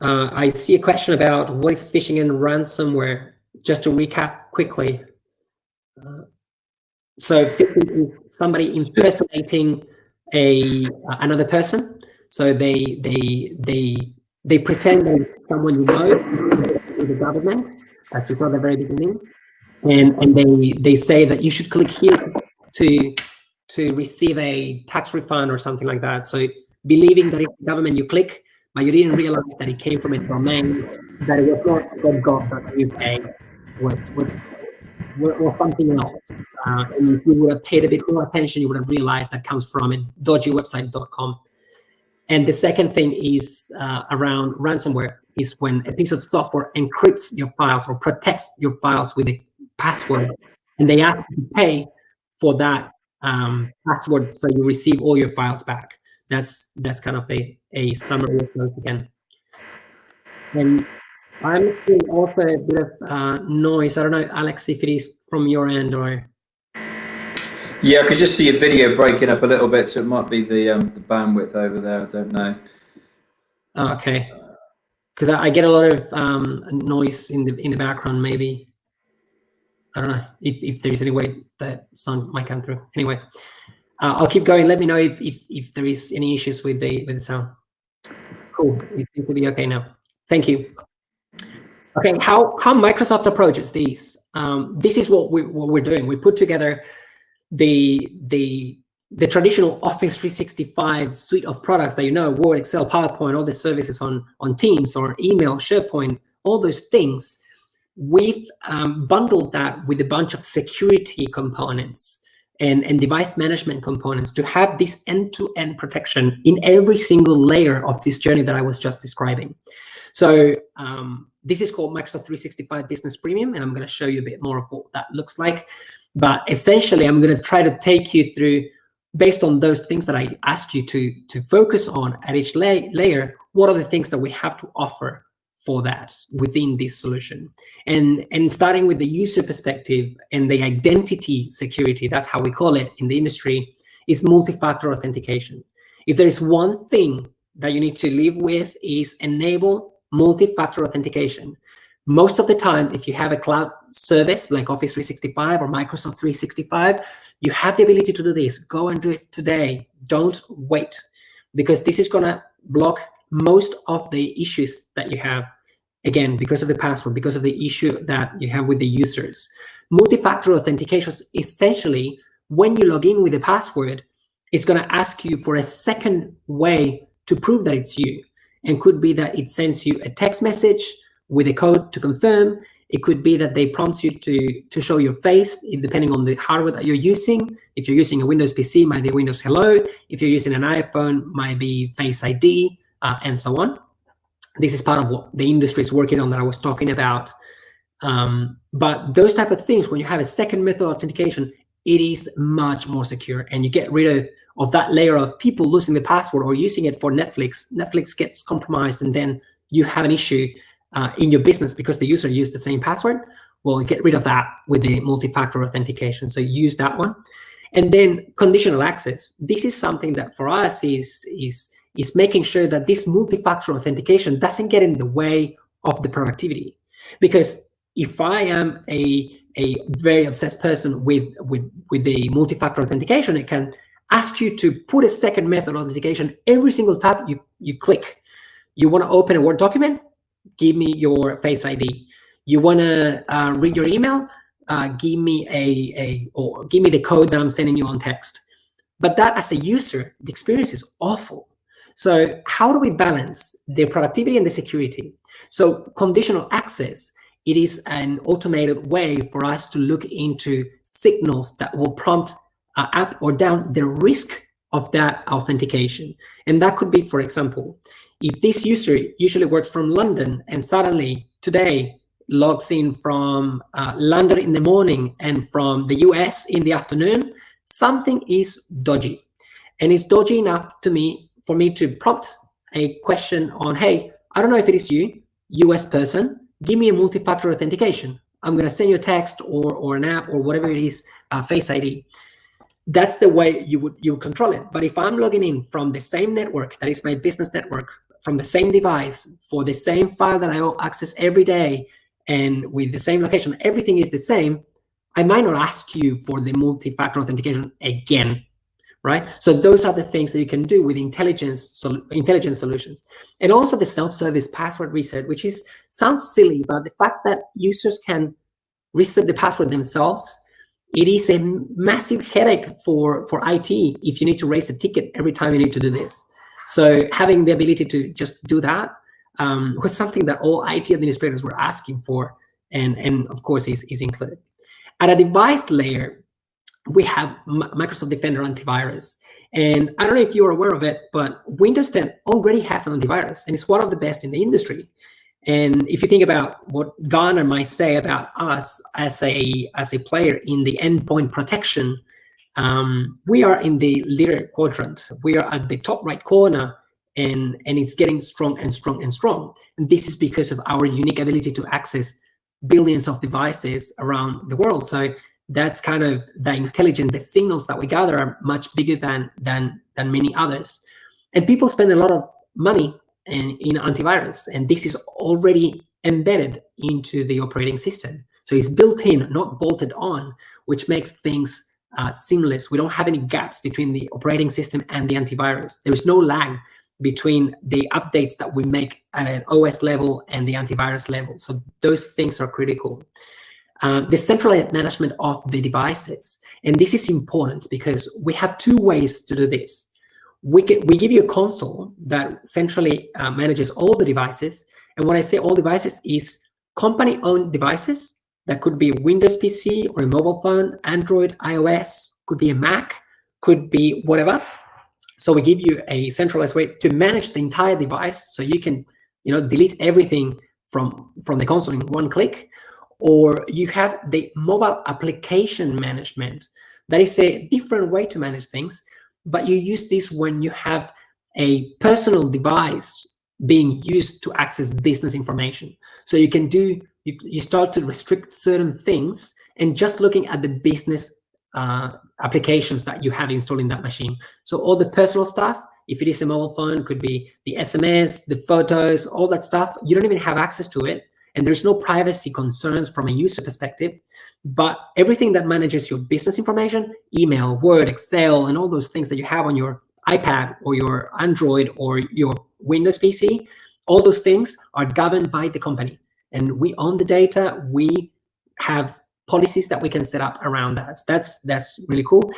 I see a question about what is phishing and ransomware. Just to recap quickly. So phishing is somebody impersonating another person. So they pretend that someone you know, the government, as you saw at the very beginning, and they say that you should click here to receive a tax refund or something like that. So believing that it's the government, you click, but you didn't realize that it came from a domain, that it was not .gov.uk, was something else. And if you would have paid a bit more attention, you would have realized that comes from a dodgy website.com. And the second thing is around ransomware, is when a piece of software encrypts your files or protects your files with a password, and they ask you to pay for that password so you receive all your files back. That's kind of a summary of those again. And I'm seeing also a bit of noise. I don't know, Alex, if it is from your end or. Yeah, I could just see your video breaking up a little bit, so it might be the bandwidth over there. I don't know. Okay, because I get a lot of noise in the background. Maybe I don't know if there is any way that sound might come through. Anyway, I'll keep going. Let me know if there is any issues with the sound. Cool. It seems to be okay now. Thank you. Okay, how Microsoft approaches these. This is what we're doing. We put together the traditional Office 365 suite of products that Word, Excel, PowerPoint, all the services on Teams or email, SharePoint, all those things. We've bundled that with a bunch of security components and device management components to have this end-to-end protection in every single layer of this journey that I was just describing. So this is called Microsoft 365 Business Premium, and I'm going to show you a bit more of what that looks like. But essentially, I'm going to try to take you through, based on those things that I asked you to focus on at each layer, what are the things that we have to offer for that within this solution. And starting with the user perspective and the identity security, that's how we call it in the industry, is multi-factor authentication. If there is one thing that you need to live with, is enable multi-factor authentication. Most of the time, if you have a cloud service like Office 365 or Microsoft 365, you have the ability to do this. Go and do it today. Don't wait, because this is going to block most of the issues that you have, again, because of the password, because of the issue that you have with the users. Multi-factor authentication is essentially when you log in with a password, it's going to ask you for a second way to prove that it's you. And could be that it sends you a text message with a code to confirm. It could be that they prompt you to show your face, depending on the hardware that you're using. If you're using a Windows PC, might be Windows Hello. If you're using an iPhone, might be Face ID, and so on. This is part of what the industry is working on that I was talking about. But those type of things, when you have a second method of authentication, it is much more secure, and you get rid of that layer of people losing the password or using it for Netflix. Netflix gets compromised, and then you have an issue in your business because the user used the same password. Well, get rid of that with the multi-factor authentication. So use that one. And then conditional access. This is something that for us is making sure that this multi-factor authentication doesn't get in the way of the productivity. Because if I am a very obsessed person with the multi-factor authentication, it can ask you to put a second method of authentication every single time you click. You want to open a Word document? Give me your Face ID. You want to read your email? Give me the code that I'm sending you on text. But that, as a user, the experience is awful. So how do we balance the productivity and the security? So conditional access, it is an automated way for us to look into signals that will prompt up or down the risk of that authentication. And that could be, for example, if this user usually works from London and suddenly today logs in from London in the morning and from the US in the afternoon, something is dodgy. And it's dodgy enough for me to prompt a question on, hey, I don't know if it is you, US person, give me a multi-factor authentication. I'm going to send you a text or an app or whatever it is, Face ID. That's the way you would control it. But if I'm logging in from the same network, that is my business network, from the same device, for the same file that I access every day, and with the same location, everything is the same, I might not ask you for the multi-factor authentication again, right? So those are the things that you can do with intelligent solutions. And also the self-service password reset, which sounds silly, but the fact that users can reset the password themselves, it is a massive headache for IT if you need to raise a ticket every time you need to do this. So having the ability to just do that was something that all IT administrators were asking for, and of course is included. At a device layer, we have Microsoft Defender antivirus. And I don't know if you're aware of it, but Windows 10 already has an antivirus, and it's one of the best in the industry. And if you think about what Gartner might say about us as a player in the endpoint protection, we are in the leader quadrant. We are at the top right corner, and it's getting strong and strong and strong. And this is because of our unique ability to access billions of devices around the world. So that's kind of the intelligence, the signals that we gather are much bigger than many others. And people spend a lot of money in antivirus, and this is already embedded into the operating system. So it's built in, not bolted on, which makes things seamless. We don't have any gaps between the operating system and the antivirus. There is no lag between the updates that we make at an OS level and the antivirus level. So those things are critical. The centralized management of the devices. And this is important because we have two ways to do this. We give you a console that centrally manages all the devices. And when I say all devices is company-owned devices. That could be a Windows PC or a mobile phone, Android, iOS, could be a Mac, could be whatever. So we give you a centralized way to manage the entire device, so you can, delete everything from the console in one click. Or you have the mobile application management. That is a different way to manage things, but you use this when you have a personal device being used to access business information. So you can you start to restrict certain things and just looking at the business applications that you have installed in that machine. So all the personal stuff, if it is a mobile phone, could be the SMS, the photos, all that stuff, you don't even have access to it. And there's no privacy concerns from a user perspective. But everything that manages your business information, email, Word, Excel, and all those things that you have on your iPad or your Android or your Windows PC, all those things are governed by the company. And we own the data. We have policies that we can set up around that. So that's really cool.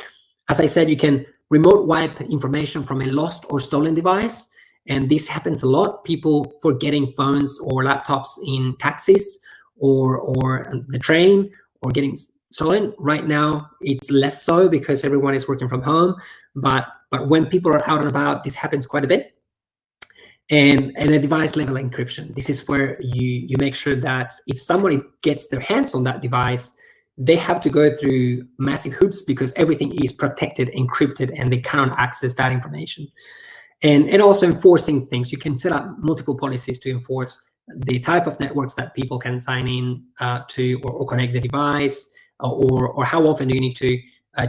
As I said, you can remote wipe information from a lost or stolen device. And this happens a lot. People forgetting phones or laptops in taxis or the train or getting stolen. Right now, it's less so because everyone is working from home. But when people are out and about, this happens quite a bit. And a device level encryption. This is where you make sure that if somebody gets their hands on that device, they have to go through massive hoops because everything is protected, encrypted, and they cannot access that information. And also enforcing things. You can set up multiple policies to enforce the type of networks that people can sign in to or connect the device, or how often do you need to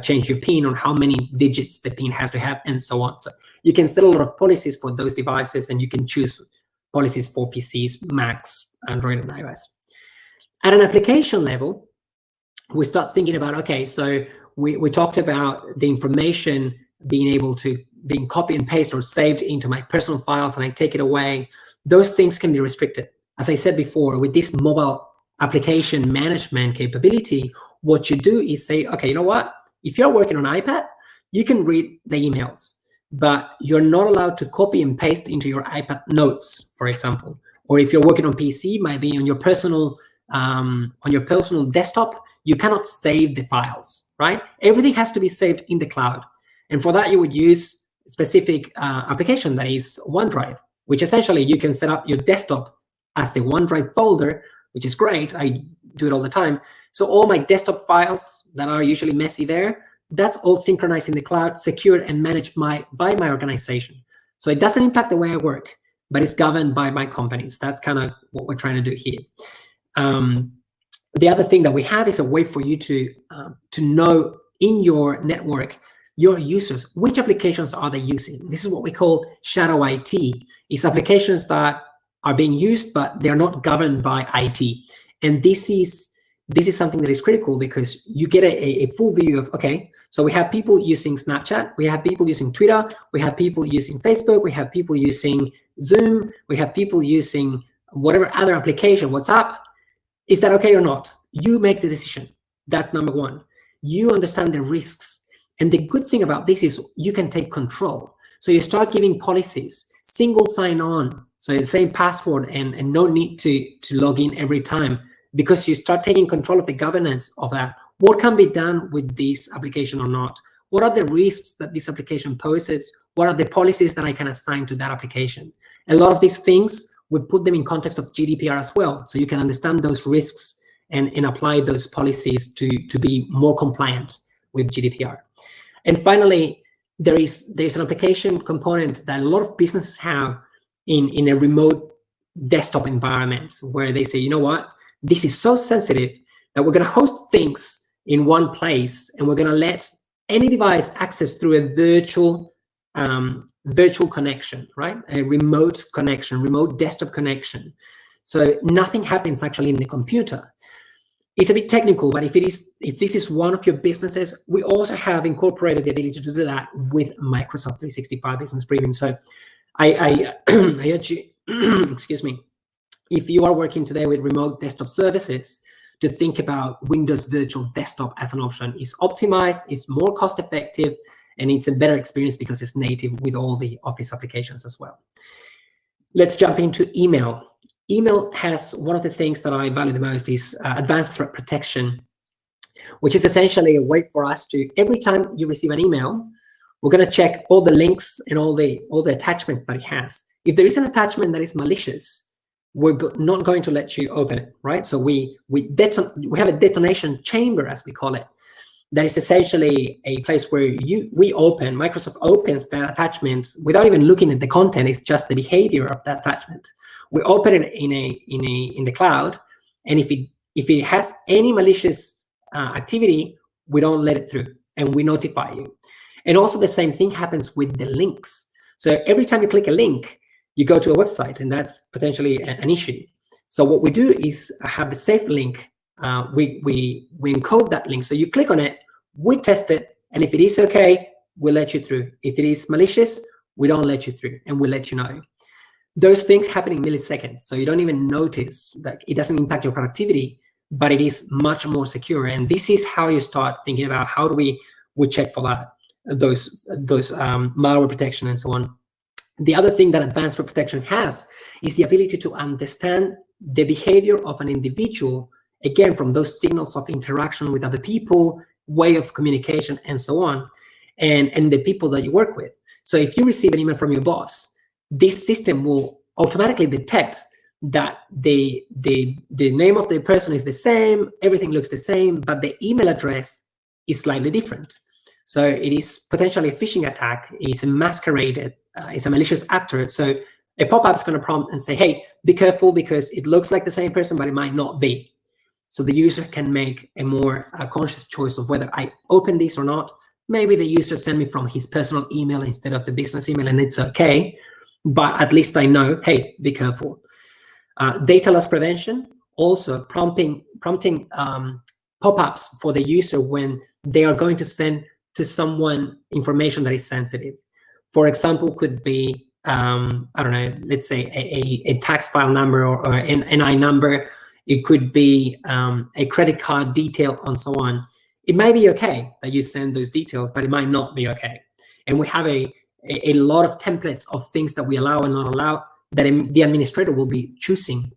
change your PIN, or how many digits the PIN has to have, and so on. So you can set a lot of policies for those devices, and you can choose policies for PCs, Macs, Android, and iOS. At an application level, we start thinking about, okay, so we talked about the information being copied and pasted or saved into my personal files, and I take it away. Those things can be restricted. As I said before, with this mobile application management capability, what you do is say, okay, you know what? If you're working on iPad, you can read the emails, but you're not allowed to copy and paste into your iPad notes, for example. Or if you're working on PC, might be on your personal desktop, you cannot save the files, right? Everything has to be saved in the cloud. And for that, you would use a specific application that is OneDrive, which essentially you can set up your desktop as a OneDrive folder, which is great. I do it all the time. So all my desktop files that are usually messy there, that's all synchronized in the cloud, secured and managed by my organization. So it doesn't impact the way I work, but it's governed by my companies. That's kind of what we're trying to do here. The other thing that we have is a way for you to know in your network, your users, which applications are they using. This is what we call shadow IT. It's applications that are being used, but they're not governed by IT. And this is something that is critical because you get a full view of, okay, so we have people using Snapchat, we have people using Twitter, we have people using Facebook, we have people using Zoom, we have people using whatever other application, WhatsApp. Is that okay or not? You make the decision. That's number one. You understand the risks. And the good thing about this is you can take control. So you start giving policies, single sign-on, so the same password and no need to log in every time, because you start taking control of the governance of that. What can be done with this application or not? What are the risks that this application poses? What are the policies that I can assign to that application? A lot of these things, we put them in context of GDPR as well, so you can understand those risks and apply those policies to be more compliant with GDPR. And finally, there's an application component that a lot of businesses have in a remote desktop environment where they say, you know what, this is so sensitive that we're going to host things in one place and we're going to let any device access through a virtual connection, right? A remote connection, remote desktop connection. So nothing happens actually in the computer. It's a bit technical, but if this is one of your businesses, we also have incorporated the ability to do that with Microsoft 365 Business Premium. So I urge you, excuse me, if you are working today with remote desktop services, to think about Windows Virtual Desktop as an option. It's optimized, it's more cost effective, and it's a better experience because it's native with all the Office applications as well. Let's jump into email. Email has one of the things that I value the most is advanced threat protection, which is essentially a way for us to, every time you receive an email, we're going to check all the links and all the attachments that it has. If there is an attachment that is malicious, we're not going to let you open it, right? So we have a detonation chamber, as we call it. That is essentially a place where Microsoft opens that attachment without even looking at the content. It's just the behavior of that attachment. We open it in the cloud, and if it has any malicious activity, we don't let it through, and we notify you. And also the same thing happens with the links. So every time you click a link, you go to a website, and that's potentially an issue. So what we do is have the safe link. We encode that link. So you click on it, we test it, and if it is okay, we'll let you through. If it is malicious, we don't let you through, and we'll let you know. Those things happen in milliseconds, so you don't even notice that it doesn't impact your productivity, but it is much more secure. And this is how you start thinking about how do we check for that, those malware protection and so on. The other thing that advanced threat protection has is the ability to understand the behavior of an individual, again, from those signals of interaction with other people, way of communication, and so on, and the people that you work with. So if you receive an email from your boss, this system will automatically detect that the name of the person is the same, everything looks the same, but the email address is slightly different. So it is potentially a phishing attack, it's masqueraded, it's a malicious actor. So a pop-up is going to prompt and say, hey, be careful because it looks like the same person, but it might not be. So the user can make a more conscious choice of whether I open this or not. Maybe the user sent me from his personal email instead of the business email, and it's okay. But at least I know, hey, be careful. Data loss prevention, also prompting pop-ups for the user when they are going to send to someone information that is sensitive. For example, could be, I don't know, let's say a tax file number or an NI number. It could be a credit card detail and so on. It might be okay that you send those details, but it might not be okay. And we have a lot of templates of things that we allow and not allow that the administrator will be choosing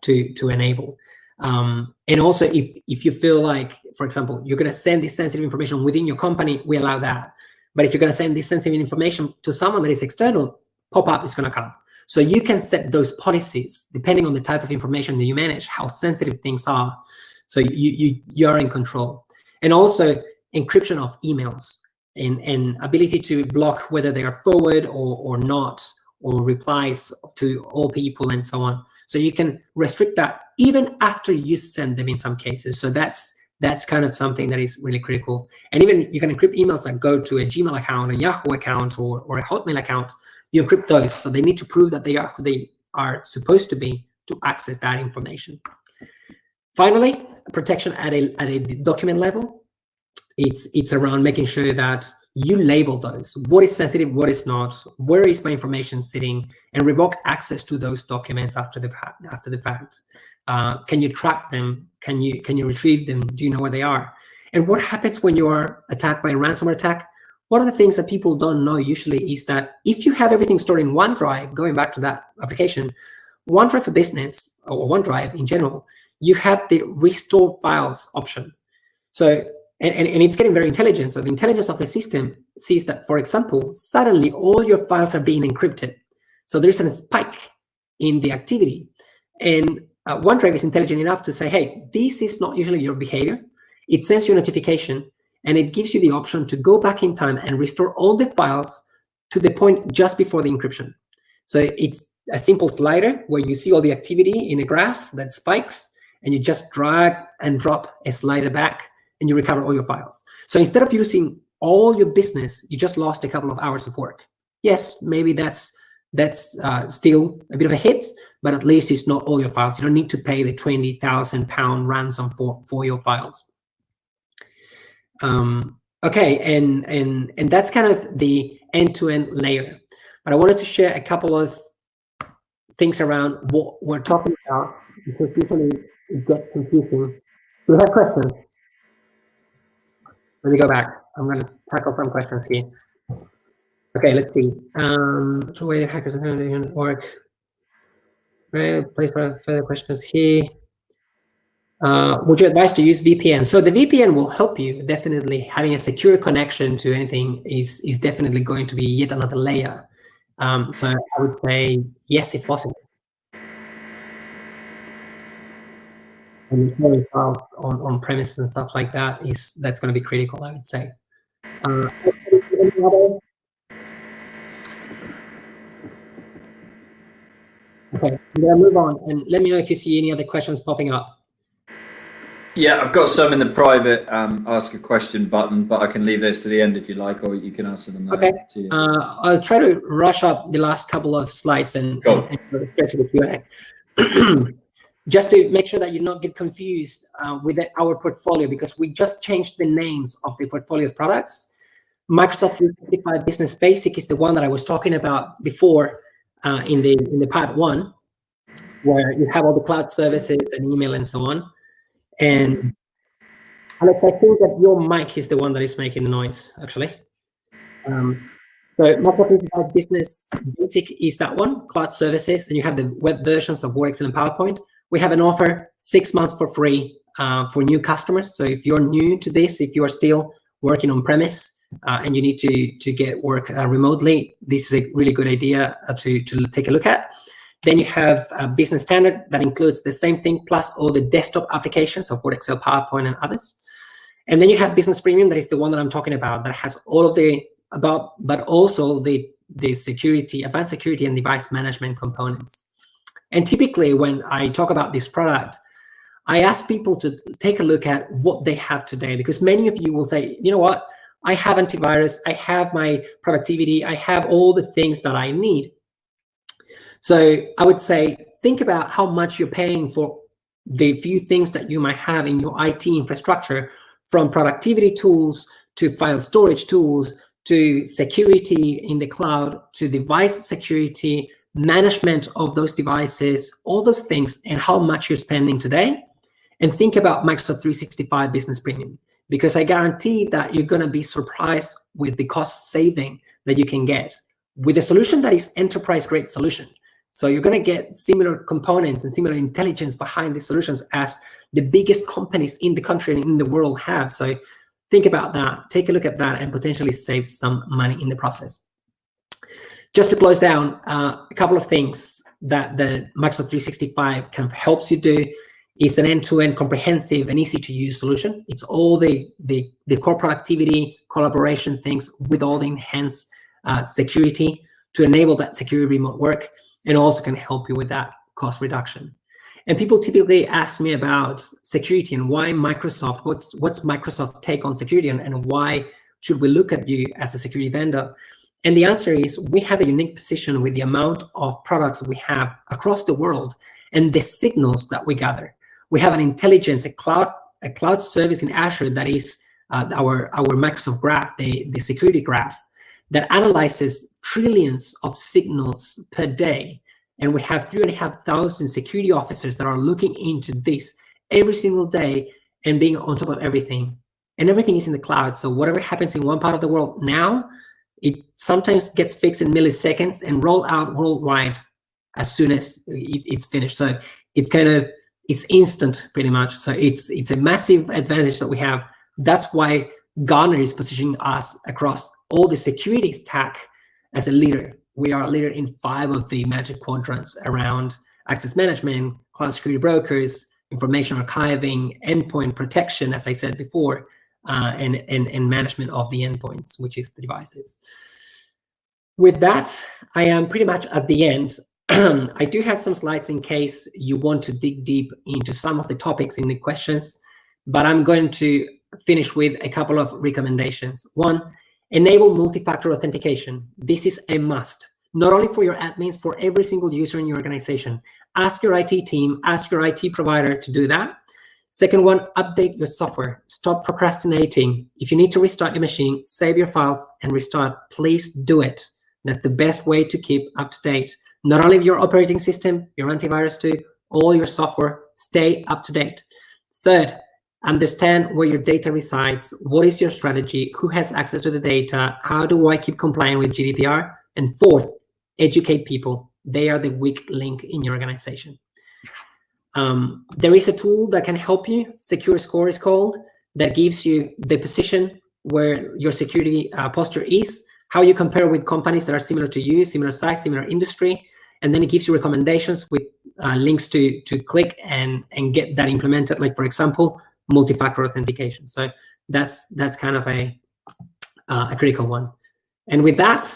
to enable. And also, if you feel like, for example, you're going to send this sensitive information within your company, we allow that. But if you're going to send this sensitive information to someone that is external, pop-up is going to come. So you can set those policies depending on the type of information that you manage, how sensitive things are. So you're in control. And also encryption of emails and ability to block whether they are forward or not, or replies to all people and so on. So you can restrict that even after you send them in some cases. So that's kind of something that is really critical. And even you can encrypt emails that go to a Gmail account, a Yahoo account, or a Hotmail account. You encrypt those, so they need to prove that they are who they are supposed to be to access that information. Finally, protection at a document level. It's around making sure that you label those. What is sensitive, what is not, where is my information sitting, and revoke access to those documents after the fact. Can you track them? Can you retrieve them? Do you know where they are? And what happens when you are attacked by a ransomware attack? One of the things that people don't know usually is that if you have everything stored in OneDrive, going back to that application, OneDrive for Business, or OneDrive in general, you have the restore files option. So, and it's getting very intelligent. So the intelligence of the system sees that, for example, suddenly all your files are being encrypted. So there's a spike in the activity. And OneDrive is intelligent enough to say, hey, this is not usually your behavior. It sends you a notification, and it gives you the option to go back in time and restore all the files to the point just before the encryption. So it's a simple slider where you see all the activity in a graph that spikes, and you just drag and drop a slider back, and you recover all your files. So instead of using all your business, you just lost a couple of hours of work. Yes, maybe that's still a bit of a hit, but at least it's not all your files. You don't need to pay the £20,000 ransom for your files. Okay, and that's kind of the end-to-end layer. But I wanted to share a couple of things around what we're talking about, because usually it gets confusing. Do we have questions? Let me go back. I'm going to tackle some questions here. Okay, let's see. So where hackers work. Place for further questions here. Would you advise to use VPN? So the VPN will help you, definitely. Having a secure connection to anything is definitely going to be yet another layer. So I would say yes, if possible. And installing files on premises and stuff like that that's going to be critical, I would say. Okay, I'm going to move on, and let me know if you see any other questions popping up. Yeah, I've got some in the private ask a question button, but I can leave those to the end if you like, or you can answer them now. Okay, I'll try to rush up the last couple of slides and go straight to the Q&A. Just to make sure that you not get confused with our portfolio, because we just changed the names of the portfolio of products. Microsoft 365 Business Basic is the one that I was talking about before in the part 1, where you have all the cloud services and email and so on. And Alex, I think that your mic is the one that is making the noise, actually. So Microsoft 365 Business Basic is that one, cloud services, and you have the web versions of Word, Excel, and PowerPoint. We have an offer 6 months for free for new customers. So if you're new to this, if you are still working on premise and you need to get work remotely, this is a really good idea to take a look at. Then you have a business standard that includes the same thing plus all the desktop applications of Word, Excel, PowerPoint, and others. And then you have Business Premium, that is the one that I'm talking about, that has all of the above, but also the security, advanced security and device management components. And typically when I talk about this product, I ask people to take a look at what they have today, because many of you will say, you know what, I have antivirus, I have my productivity, I have all the things that I need. So I would say, think about how much you're paying for the few things that you might have in your IT infrastructure, from productivity tools to file storage tools to security in the cloud to device security, management of those devices, all those things, and how much you're spending today. And think about Microsoft 365 Business Premium, because I guarantee that you're going to be surprised with the cost saving that you can get with a solution that is enterprise grade solution. So you're going to get similar components and similar intelligence behind these solutions as the biggest companies in the country and in the world have. So think about that, take a look at that, and potentially save some money in the process. Just to close down, a couple of things that the Microsoft 365 kind of helps you do is an end-to-end comprehensive and easy to use solution. It's all the core productivity, collaboration things with all the enhanced security to enable that secure remote work, and also can help you with that cost reduction. And people typically ask me about security and why Microsoft, what's Microsoft's take on security, and why should we look at you as a security vendor? And the answer is, we have a unique position with the amount of products we have across the world and the signals that we gather. We have an intelligence, a cloud service in Azure that is our Microsoft Graph, the security graph, that analyzes trillions of signals per day. And we have 3,500 security officers that are looking into this every single day and being on top of everything. And everything is in the cloud. So whatever happens in one part of the world now, it sometimes gets fixed in milliseconds and rolled out worldwide as soon as it's finished. So it's it's instant pretty much. So it's a massive advantage that we have. That's why Gartner is positioning us across all the security stack as a leader. We are a leader in 5 of the magic quadrants around access management, cloud security brokers, information archiving, endpoint protection, as I said before, and management of the endpoints, which is the devices. With that, I am pretty much at the end. I do have some slides in case you want to dig deep into some of the topics in the questions, but I'm going to finish with a couple of recommendations. 1, enable multi-factor authentication. This is a must, not only for your admins, for every single user in your organization. Ask your IT team, ask your IT provider to do that. Second one, update your software. Stop procrastinating. If you need to restart your machine, save your files and restart. Please do it. That's the best way to keep up to date. Not only your operating system, your antivirus too, all your software, stay up to date. Third, understand where your data resides. What is your strategy? Who has access to the data? How do I keep complying with GDPR? And fourth, educate people. They are the weak link in your organization. There is a tool that can help you. Secure Score is called, that gives you the position where your security posture is, how you compare with companies that are similar to you, similar size, similar industry, and then it gives you recommendations with links to click and get that implemented. Like, for example, multi-factor authentication. So that's kind of a critical one. And with that,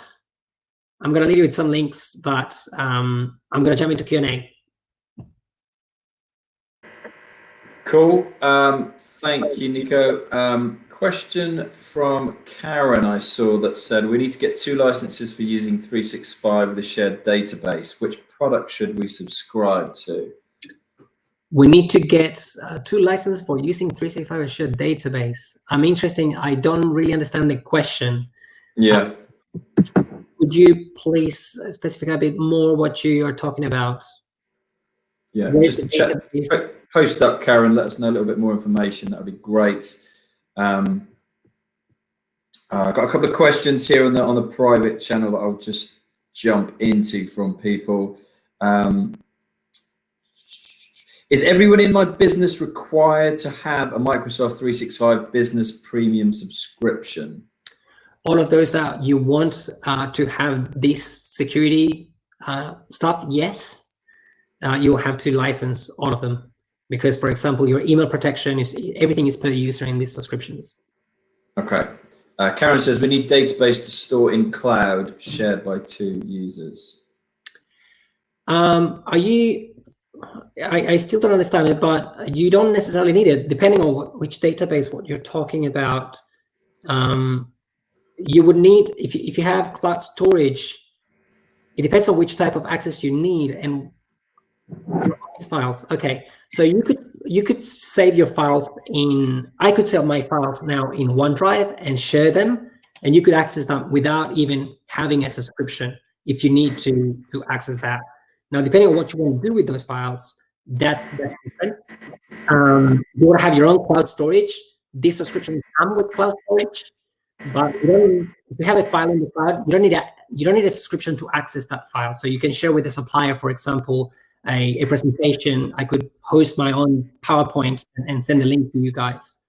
I'm going to leave you with some links, but I'm going to jump into Q&A. Cool. Thank you, Nico. Question from Karen I saw that said, we need to get 2 licenses for using 365 with a shared database. Which product should we subscribe to? We need to get 2 licenses for using 365 as a shared database. I don't really understand the question. Yeah. Would you please specify a bit more what you are talking about? Yeah, just post up, Karen. Let us know a little bit more information. That would be great. I've got a couple of questions here on the private channel that I'll just jump into from people. Is everyone in my business required to have a Microsoft 365 Business Premium subscription? All of those that you want to have this security stuff, yes. You'll have to license all of them, because, for example, your email protection everything is per user in these subscriptions. Okay. Karen says we need database to store in cloud shared by 2 users. I still don't understand it, but you don't necessarily need it, depending on which database, what you're talking about. You would need, if you have cloud storage, it depends on which type of access you need and files. Okay, so you could save your files I could save my files now in OneDrive and share them, and you could access them without even having a subscription if you need to access that. Now, depending on what you want to do with those files, that's different. You want to have your own cloud storage. This subscription comes with cloud storage, but if you have a file in the cloud, you don't need a subscription to access that file. So you can share with a supplier, for example, a presentation. I could host my own PowerPoint and send a link to you guys.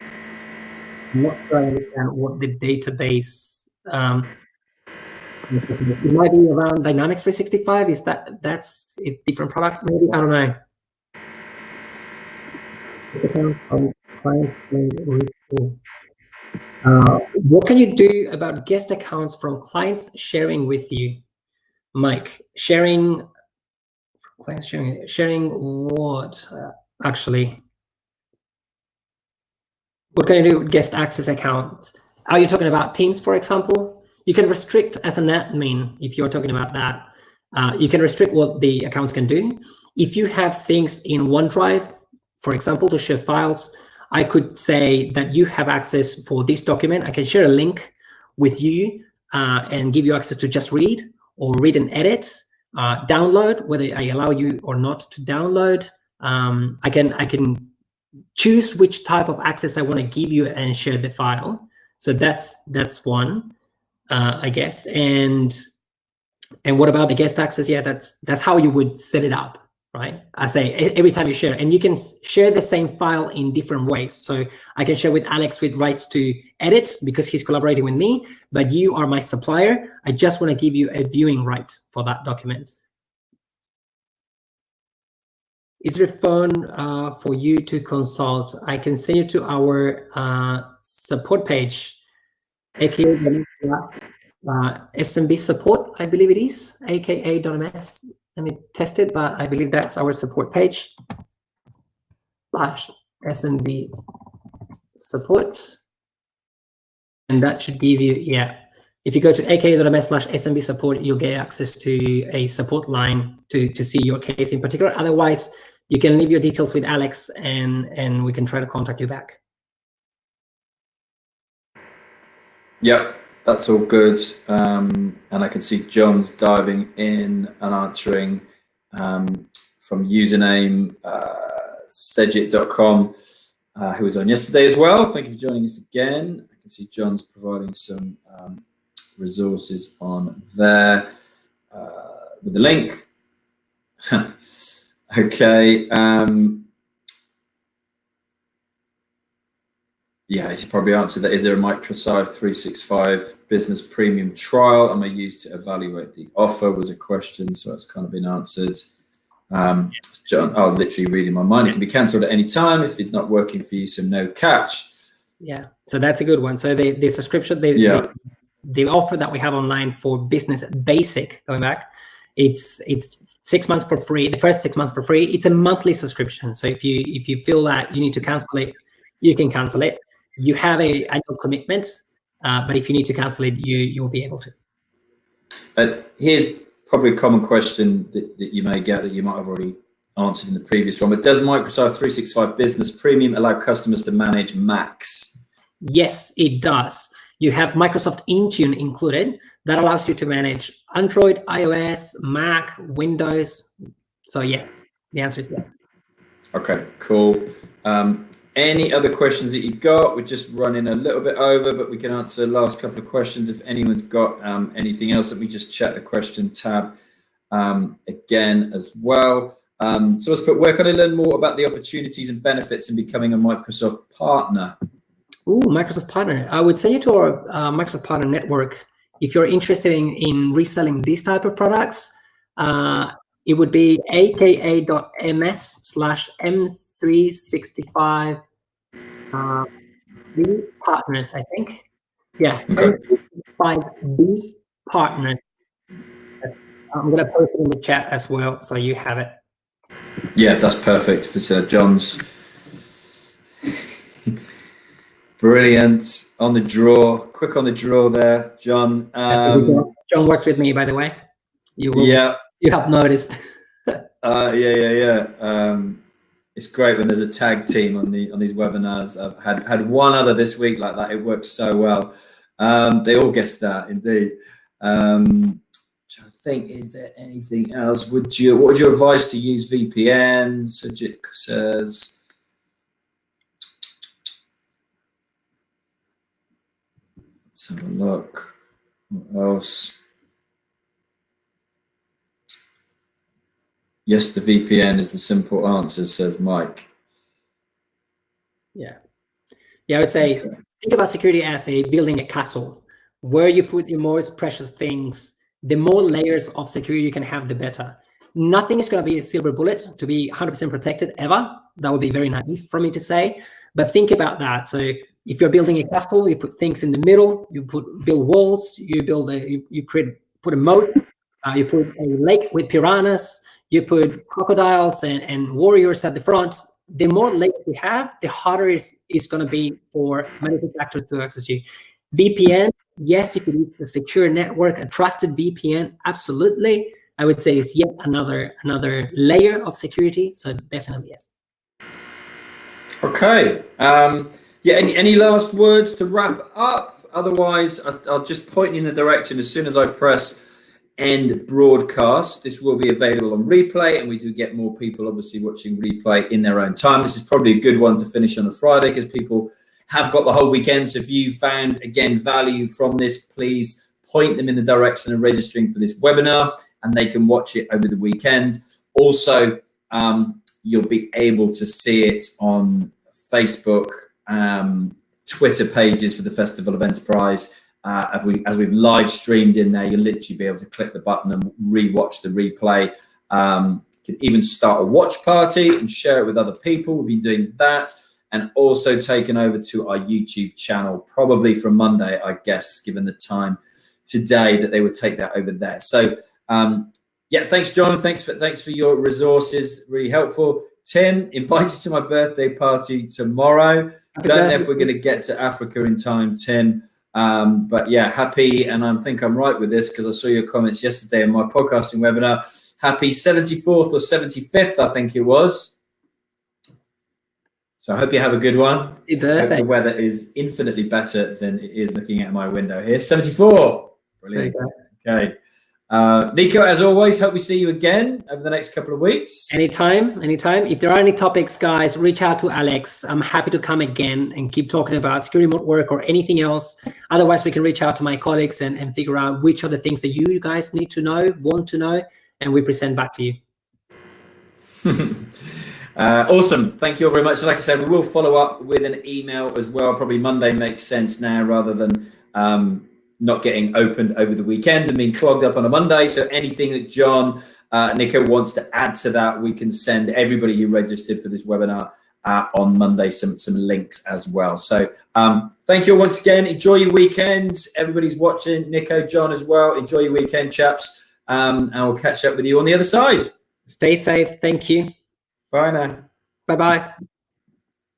I'm not sure I understand what the database. It might be around Dynamics 365. That's a different product? Maybe, I don't know. What can you do about guest accounts from clients sharing with you, Mike? Sharing what, actually? What can you do with guest access accounts? Are you talking about Teams, for example? You can restrict as an admin, if you're talking about that. You can restrict what the accounts can do. If you have things in OneDrive, for example, to share files, I could say that you have access for this document. I can share a link with you and give you access to just read or read and edit. Download, whether I allow you or not to download. I can choose which type of access I want to give you and share the file. So that's one, I guess. And what about the guest access? Yeah, that's how you would set it up, right? I say every time you share, and you can share the same file in different ways. So I can share with Alex with rights to edit because he's collaborating with me, but you are my supplier. I just want to give you a viewing right for that document. Is your phone for you to consult? I can send you to our support page, aka SMB support, I believe it is, aka.ms. Let me test it, but I believe that's our support page, /SMB support. And that should give you, yeah. If you go to aka.ms/SMB support, you'll get access to a support line to see your case in particular. Otherwise, you can leave your details with Alex, and we can try to contact you back. Yep, that's all good. And I can see John's diving in and answering from username sedgit.com, who was on yesterday as well. Thank you for joining us again. I can see John's providing some resources on there with the link. Okay. Yeah, he's probably answered that. Is there a Microsoft 365 Business Premium trial? Am I used to evaluate the offer? Was a question, so that's kind of been answered. John, oh, literally reading my mind. It can be cancelled at any time if it's not working for you, so no catch. Yeah, so that's a good one. So the subscription, the offer that we have online for Business Basic, going back, it's 6 months for free. The first 6 months for free. It's a monthly subscription. So if you feel that you need to cancel it, you can cancel it. You have a annual commitment, but if you need to cancel it, you'll be able to. Here's probably a common question that you may get that you might have already answered in the previous one, but does Microsoft 365 Business Premium allow customers to manage Macs? Yes, it does. You have Microsoft Intune included. That allows you to manage Android, iOS, Mac, Windows. So yes, the answer is yes. Okay, cool. Any other questions that you've got? We're just running a little bit over, but we can answer the last couple of questions. If anyone's got anything else, let me just check the question tab again as well. So let's put, where can I learn more about the opportunities and benefits in becoming a Microsoft partner? Ooh, Microsoft partner. I would send you to our Microsoft partner network. If you're interested in reselling these type of products, it would be aka.ms/M365 B partners, I think. Yeah, Okay. M365B partners. I'm going to post it in the chat as well, so you have it. Yeah, that's perfect for Sir John's. Brilliant. On the draw, quick on the draw there, John. John works with me, by the way. You have noticed. It's great when there's a tag team on these webinars. I've had one other this week like that. It works so well. They all guessed that, indeed. Trying to think, is there anything else? What would your advice to use VPN? Sajid says. Let's have a look. What else? Yes, the VPN is the simple answer, says Mike. Yeah, I would say think about security as building a castle. Where you put your most precious things, the more layers of security you can have, the better. Nothing is going to be a silver bullet to be 100% protected ever. That would be very naive for me to say. But think about that. So if you're building a castle, you put things in the middle. You build walls. You put a moat. You put a lake with piranhas. You put crocodiles and warriors at the front. The more layers you have, the harder it's going to be for malicious actors to access you. VPN, yes, if you use a secure network, a trusted VPN, absolutely. I would say it's yet another layer of security. So definitely yes. Okay. Any last words to wrap up? Otherwise, I'll just point you in the direction as soon as I press end broadcast. This will be available on replay, and we do get more people obviously watching replay in their own time. This is probably a good one to finish on a Friday because people have got the whole weekend. So if you found, again, value from this, please point them in the direction of registering for this webinar, and they can watch it over the weekend. Also, you'll be able to see it on Facebook, Twitter pages for the Festival of Enterprise. As we've live streamed in there, you'll literally be able to click the button and re-watch the replay. You can even start a watch party and share it with other people. We'll be doing that, and also taken over to our YouTube channel, probably from Monday, I guess, given the time today that they would take that over there. So thanks, John. Thanks for your resources, really helpful. Tim, invited to my birthday party tomorrow. Don't know if we're going to get to Africa in time, Tim. But yeah, happy, and I think I'm right with this because I saw your comments yesterday in my podcasting webinar. Happy 74th or 75th, I think it was. So I hope you have a good one. Happy Hope birthday. the weather is infinitely better than it is looking at my window here. 74. Brilliant. Okay. Nico, as always, hope we see you again over the next couple of weeks. Anytime. If there are any topics, guys, reach out to Alex. I'm happy to come again and keep talking about security remote work or anything else. Otherwise, we can reach out to my colleagues and figure out which are the things that you guys need to know, want to know, and we present back to you. Awesome. Thank you all very much. And like I said, we will follow up with an email as well. Probably Monday makes sense now rather than not getting opened over the weekend and being clogged up on a Monday. So anything that John, Nico wants to add to that, we can send everybody who registered for this webinar on Monday some links as well. So thank you once again. Enjoy your weekend. Everybody's watching. Nico, John as well. Enjoy your weekend, chaps. And we'll catch up with you on the other side. Stay safe. Thank you. Bye now. Bye-bye.